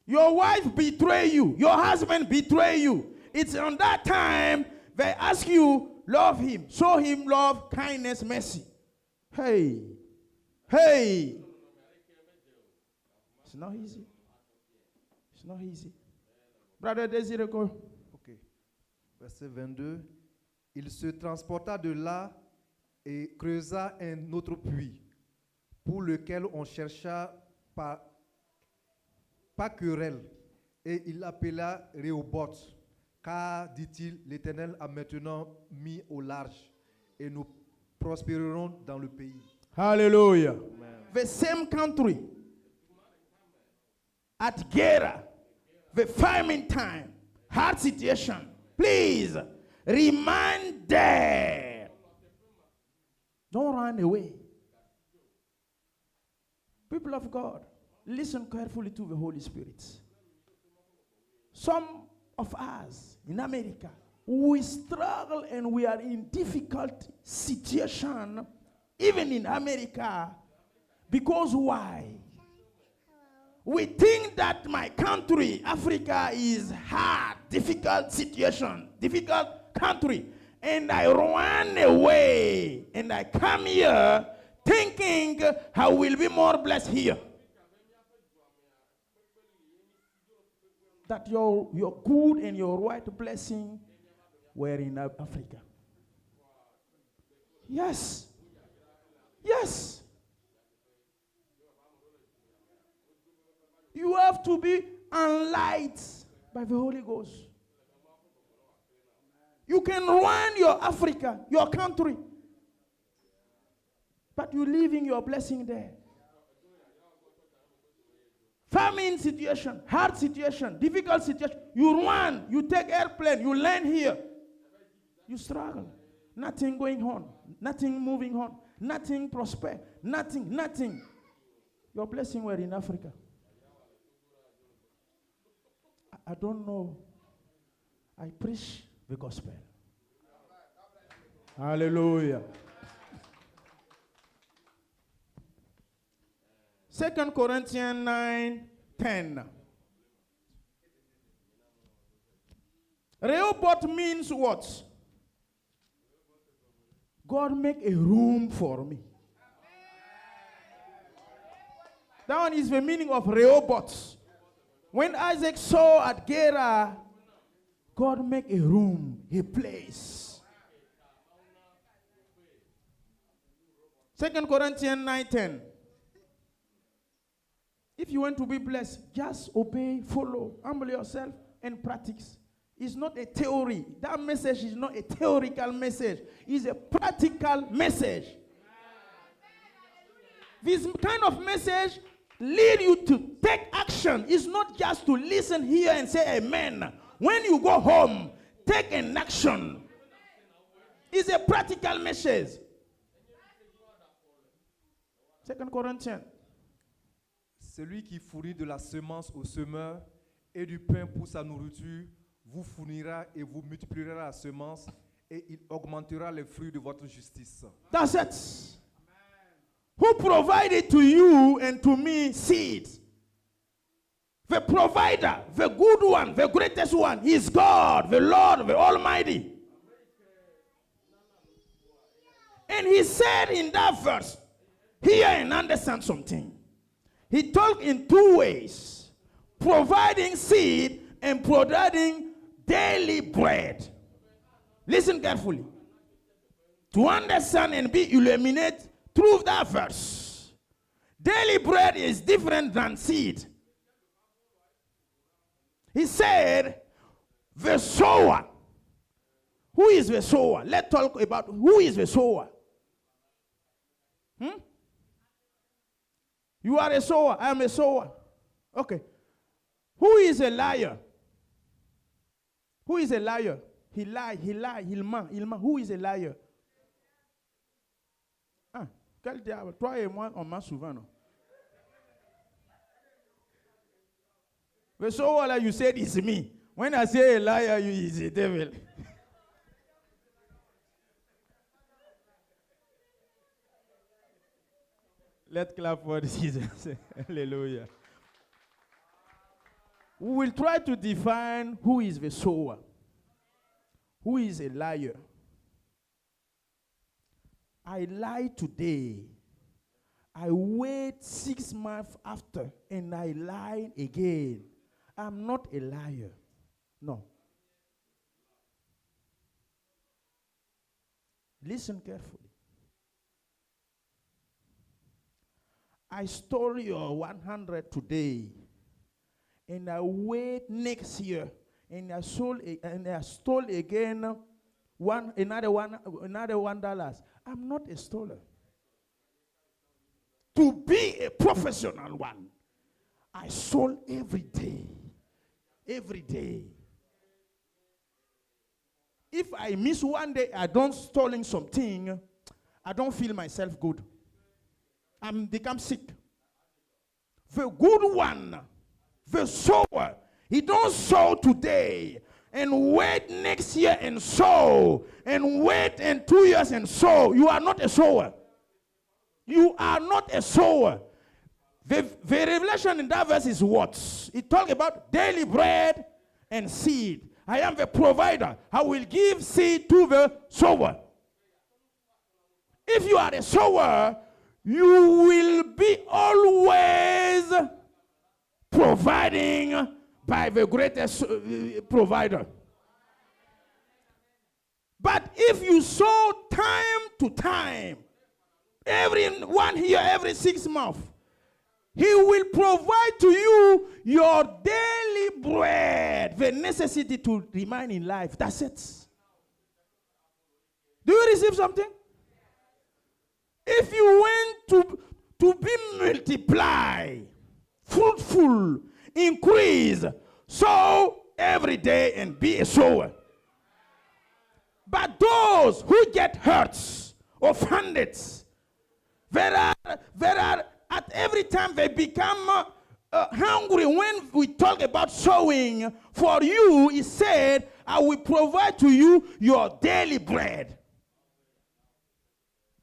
Your wife betray you. Your husband betray you. It's on that time they ask you, love him. Show him love, kindness, mercy. Hey. It's not easy. It's not easy. Brother Desire, go. Ok. Verset 22. Il se transporta de là et creusa un autre puits, pour lequel on chercha pas querelle, et il l'appela Rehoboth, car, dit-il, l'Éternel a maintenant mis au large, et nous prospérerons dans le pays. Hallelujah. Amen. The same country, at Gera, the famine time, hard situation, please remain there. Don't run away. People of God, listen carefully to the Holy Spirit. Some of us in America, we struggle and we are in difficult situation, even in America, because why? We think that my country, Africa, is hard, difficult situation, difficult country, and I run away and I come here thinking I will be more blessed here. That your good and your right blessing were in Africa. Yes. Yes. You have to be enlightened by the Holy Ghost. You can run your Africa, your country, but you're leaving your blessing there. Famine situation, hard situation, difficult situation. You run, you take airplane, you land here. You struggle. Nothing going on, nothing moving on, nothing prosper, nothing. Your blessing were in Africa. I don't know. I preach the gospel. Hallelujah. 2 Corinthians 9:10. Rehoboth means what? God make a room for me. That one is the meaning of Rehoboth. When Isaac saw at Gerar, God make a room, a place. 2 Corinthians 9:10. If you want to be blessed, just obey, follow, humble yourself, and practice. It's not a theory. That message is not a theoretical message. It's a practical message. This kind of message lead you to take action. It's not just to listen here and say amen. When you go home, take an action. It's a practical message. 2 Corinthians. Celui qui fournit de la semence au semeur et du pain pour sa nourriture vous fournira et vous multipliera la semence et il augmentera les fruits de votre justice. That's it. Who provided to you and to me seed? The provider, the good one, the greatest one is God, the Lord, the Almighty. And he said in that verse, hear and understand something. He talked in two ways, providing seed and providing daily bread. Listen carefully. To understand and be illuminated through that verse. Daily bread is different than seed. He said, the sower. Who is the sower? Let's talk about who is the sower. You are a sower. I am a sower. Okay. Who is a liar? Who is a liar? He lie, il ment. Who is a liar? Ah, quel diable? Toi et moi, on ment souvent, non? The sower, like you said, is me. When I say a liar, you is a devil. Let's clap for Jesus. Hallelujah. We will try to define who is the sower. Who is a liar? I lie today. I wait 6 months after and I lie again. I'm not a liar. No. Listen carefully. I stole your 100 today, and I wait next year, and I stole again another $1. I'm not a stoler. To be a professional one, I stole every day. Every day. If I miss one day, I don't stealing something, I don't feel myself good. I become sick. The good one, the sower, he don't sow today and wait next year and sow and wait in 2 years and sow. You are not a sower. You are not a sower. The revelation in that verse is what? It talks about daily bread and seed. I am the provider. I will give seed to the sower. If you are a sower, you will be always providing by the greatest provider. But if you sow time to time, everyone here every 6 months, he will provide to you your daily bread, the necessity to remain in life. That's it. Do you receive something? If you want to be multiply, fruitful, increase, sow every day and be a sower. But those who get hurt, offended, there are at every time they become hungry. When we talk about sowing, for you, he said, I will provide to you your daily bread.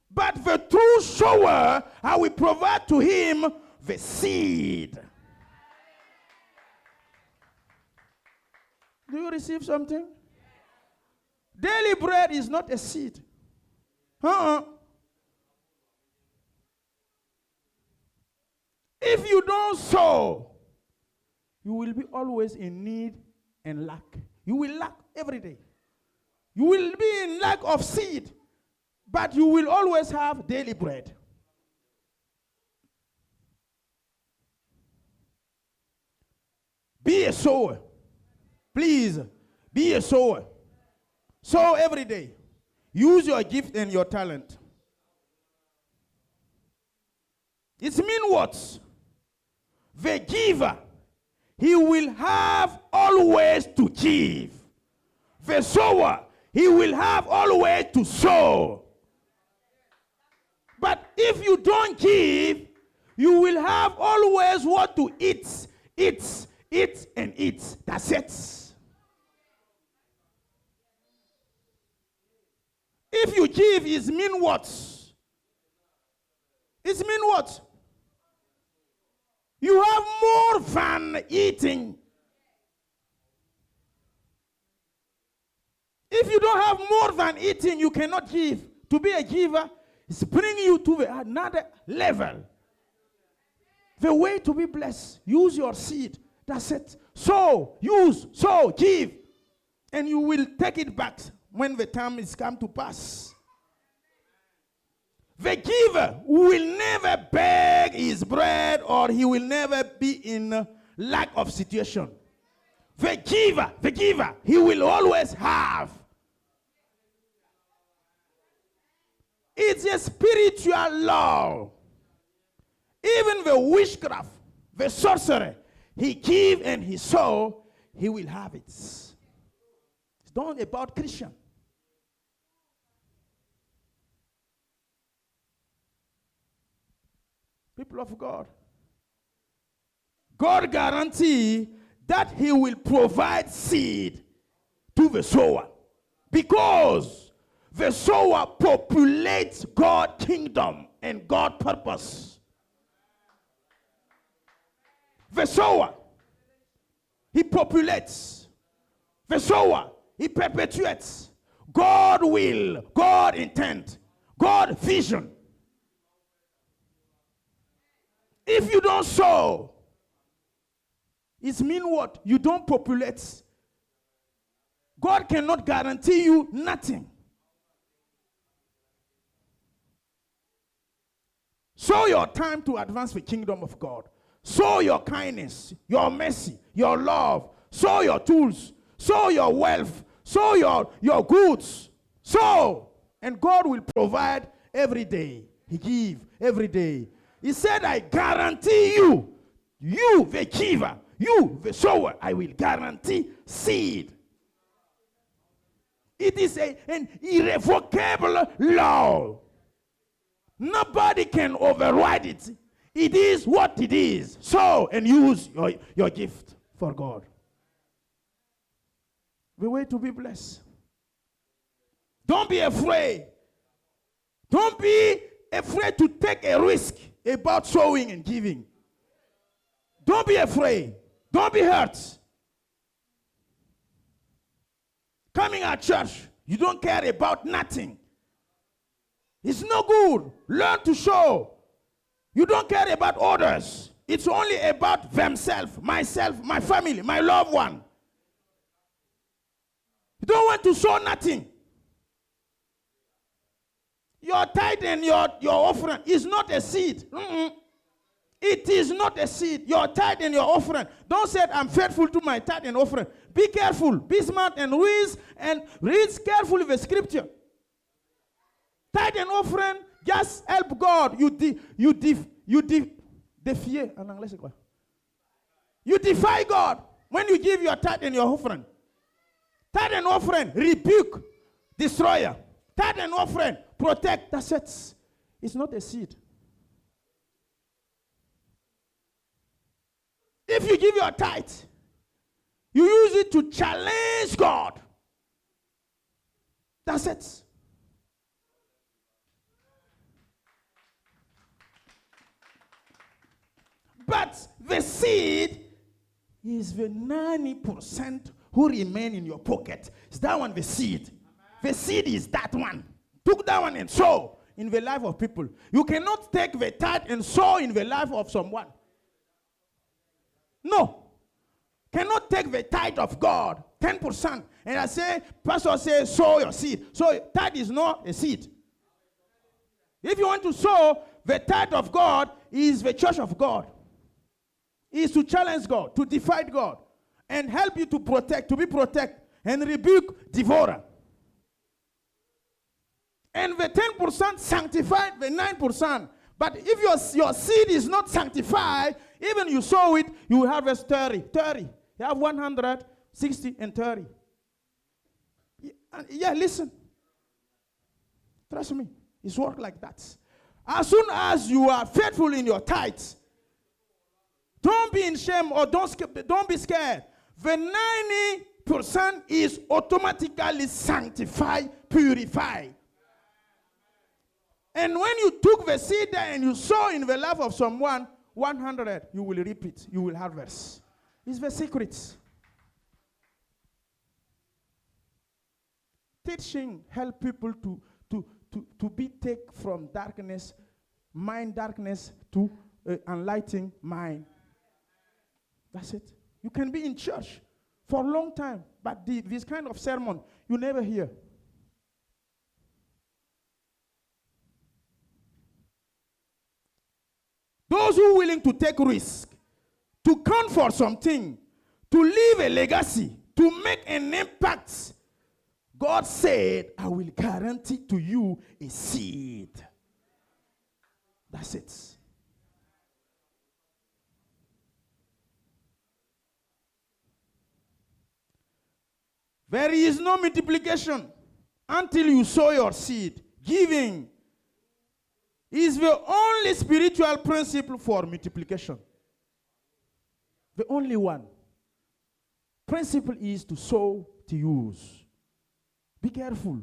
But the true sower, I will provide to him the seed. Do you receive something? Daily bread is not a seed. If you don't sow, you will be always in need and lack. You will lack every day. You will be in lack of seed, but you will always have daily bread. Be a sower. Please, be a sower. Sow every day. Use your gift and your talent. It means what? The giver, he will have always to give. The sower, he will have always to sow. But if you don't give, you will have always what to eat, and eat. That's it. If you give, it mean what? It mean what? You have more than eating. If you don't have more than eating, you cannot give. To be a giver is bringing you to another level. The way to be blessed, use your seed. That's it. Sow, give, and you will take it back when the time is come to pass. The giver will never beg his bread, or he will never be in lack of situation. The giver, he will always have. It's a spiritual law. Even the witchcraft, the sorcerer, he give and he sow, he will have it. It's not about Christian. People of God, God guarantee that he will provide seed to the sower, because the sower populates God's kingdom and God's purpose. The sower, he populates. The sower, he perpetuates. God will, God intent, God vision. If you don't sow, it means what? You don't populate. God cannot guarantee you nothing. Sow your time to advance the kingdom of God. Sow your kindness, your mercy, your love. Sow your tools. Sow your wealth. Sow your goods. Sow. And God will provide every day. He gives every day. He said, I guarantee you, the giver, you, the sower, I will guarantee seed. It is an irrevocable law. Nobody can override it. It is what it is. Sow and use your gift for God. The way to be blessed. Don't be afraid. Don't be afraid to take a risk about sowing and giving. Don't be afraid. Don't be hurt. Coming at church, you don't care about nothing. It's no good. Learn to sow. You don't care about others. It's only about themselves, myself, my family, my loved one. You don't want to sow nothing. Your tithe and your offering is not a seed. It is not a seed. Your tithe and your offering. Don't say, I'm faithful to my tithe and offering. Be careful. Be smart and read carefully the scripture. Tithe and offering, just help God. You defy. En anglais, c'est quoi? You defy God when you give your tithe and your offering. Tithe and offering, rebuke destroyer. Tithe and offering, protect assets. It's not a seed. If you give your tithe, you use it to challenge God. That's it. But the seed is the 90% who remain in your pocket. Is that one the seed? The seed is that one. Took that one and sow in the life of people. You cannot take the tithe and sow in the life of someone. No. Cannot take the tithe of God, 10%. And I say, pastor says, sow your seed. So tithe is not a seed. If you want to sow, the tithe of God is the church of God. Is to challenge God, to defy God, and help you to protect, to be protected, and rebuke devourer. And the 10% sanctified the 9%. But if your seed is not sanctified, even you sow it, you will harvest 30. You have 100, 60, and 30. Yeah, listen. Trust me. It's work like that. As soon as you are faithful in your tithes, don't be in shame or don't be scared. The 90% is automatically sanctified, purified. And when you took the seed there and you sow in the life of someone, 100, you will reap it. You will harvest. It's the secret. Teaching help people to be take from darkness, mind darkness, to enlightening mind. That's it. You can be in church for a long time, but this kind of sermon you never hear. Those who are willing to take risk, to count for something, to leave a legacy, to make an impact, God said, I will guarantee to you a seed. That's it. There is no multiplication until you sow your seed. Giving is the only spiritual principle for multiplication. The only one. Principle is to sow, to use. Be careful.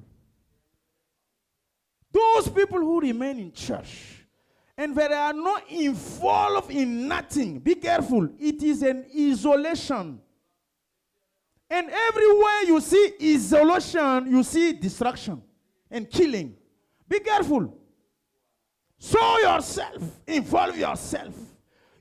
Those people who remain in church and they are not involved in nothing, be careful. It is an isolation. And everywhere you see isolation, you see destruction and killing. Be careful. Sow yourself. Involve yourself.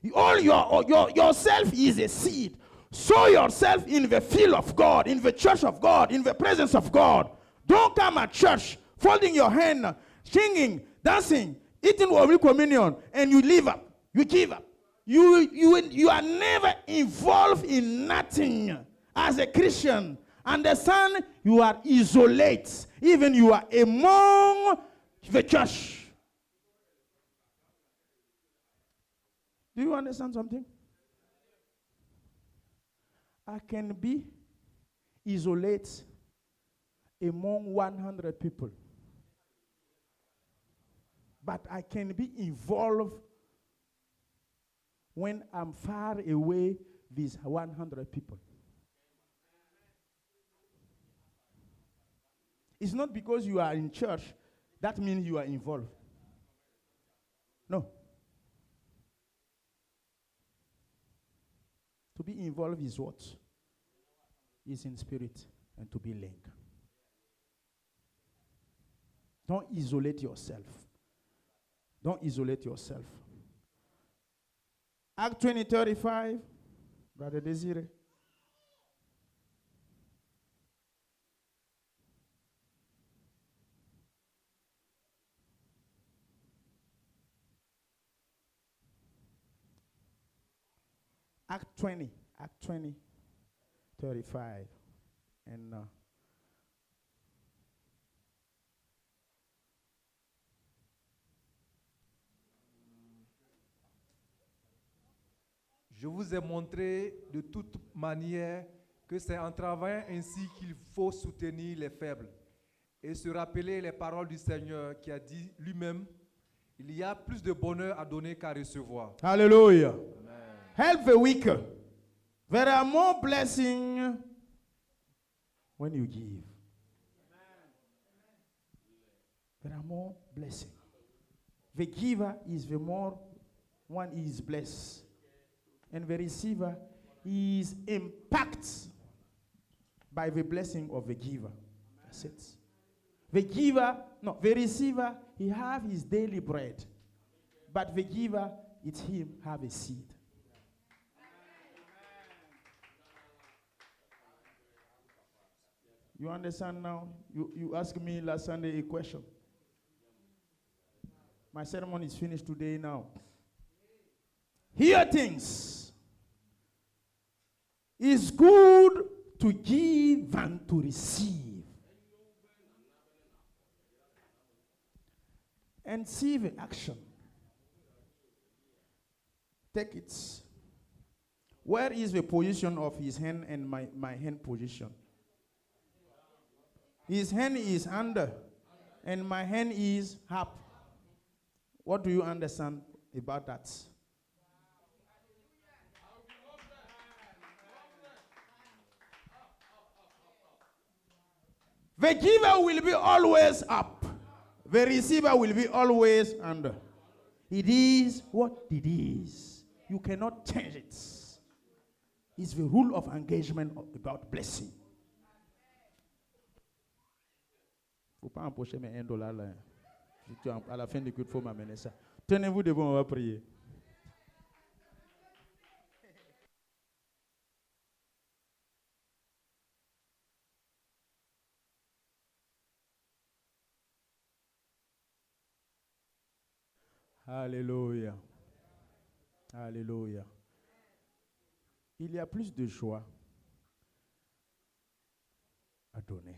Yourself is a seed. Sow yourself in the field of God, in the church of God, in the presence of God. Don't come at church folding your hand, singing, dancing, eating Holy Communion, and you leave up. You give up. You are never involved in nothing as a Christian. Understand? You are isolated. Even you are among the church. Do you understand something? I can be isolated among 100 people. But I can be involved when I'm far away with 100 people. It's not because you are in church, that means you are involved. No. To be involved is what? Is in spirit and to be linked. Don't isolate yourself. Don't isolate yourself. Act 20:35, Brother Desire. Act 20:35. And Je vous ai montré de toute manière que c'est en travaillant ainsi qu'il faut soutenir les faibles et se rappeler les paroles du Seigneur qui a dit lui-même, il y a plus de bonheur à donner qu'à recevoir. Hallelujah. Amen. Help the weak. There are more blessings when you give. There are more blessings. The giver is the more one is blessed. And the receiver is impacted by the blessing of the giver. That's it. The receiver, he have his daily bread. But the giver, it's him, have a seed. You understand now? You asked me last Sunday a question. My sermon is finished today now. Hear things. It's good to give than to receive. And see the action. Take it. Where is the position of his hand and my hand position? His hand is under, and my hand is up. What do you understand about that? The giver will be always up. The receiver will be always under. It is what it is. You cannot change it. It's the rule of engagement about blessing. Faut pas empocher mes $1 là. À la fin du coup, il faut m'amener ça. Tenez-vous devant, on va prier. Alléluia. Alléluia. Il y a plus de joie à donner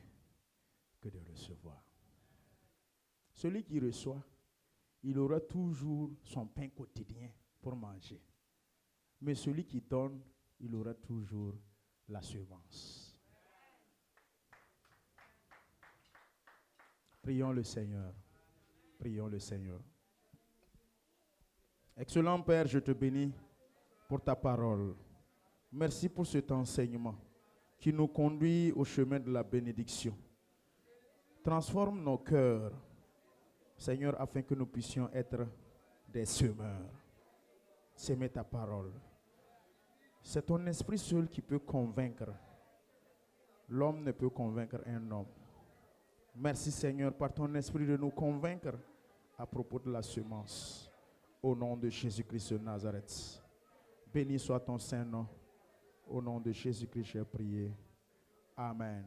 que de recevoir. Celui qui reçoit, il aura toujours son pain quotidien pour manger. Mais celui qui donne, il aura toujours la semence. Prions le Seigneur. Prions le Seigneur. Excellent Père, je te bénis pour ta parole. Merci pour cet enseignement qui nous conduit au chemin de la bénédiction. Transforme nos cœurs, Seigneur, afin que nous puissions être des semeurs. S'aimer ta parole. C'est ton esprit seul qui peut convaincre. L'homme ne peut convaincre un homme. Merci Seigneur par ton esprit de nous convaincre à propos de la semence. Au nom de Jésus-Christ de Nazareth. Béni soit ton Saint-Nom. Au nom de Jésus-Christ, j'ai prié. Amen.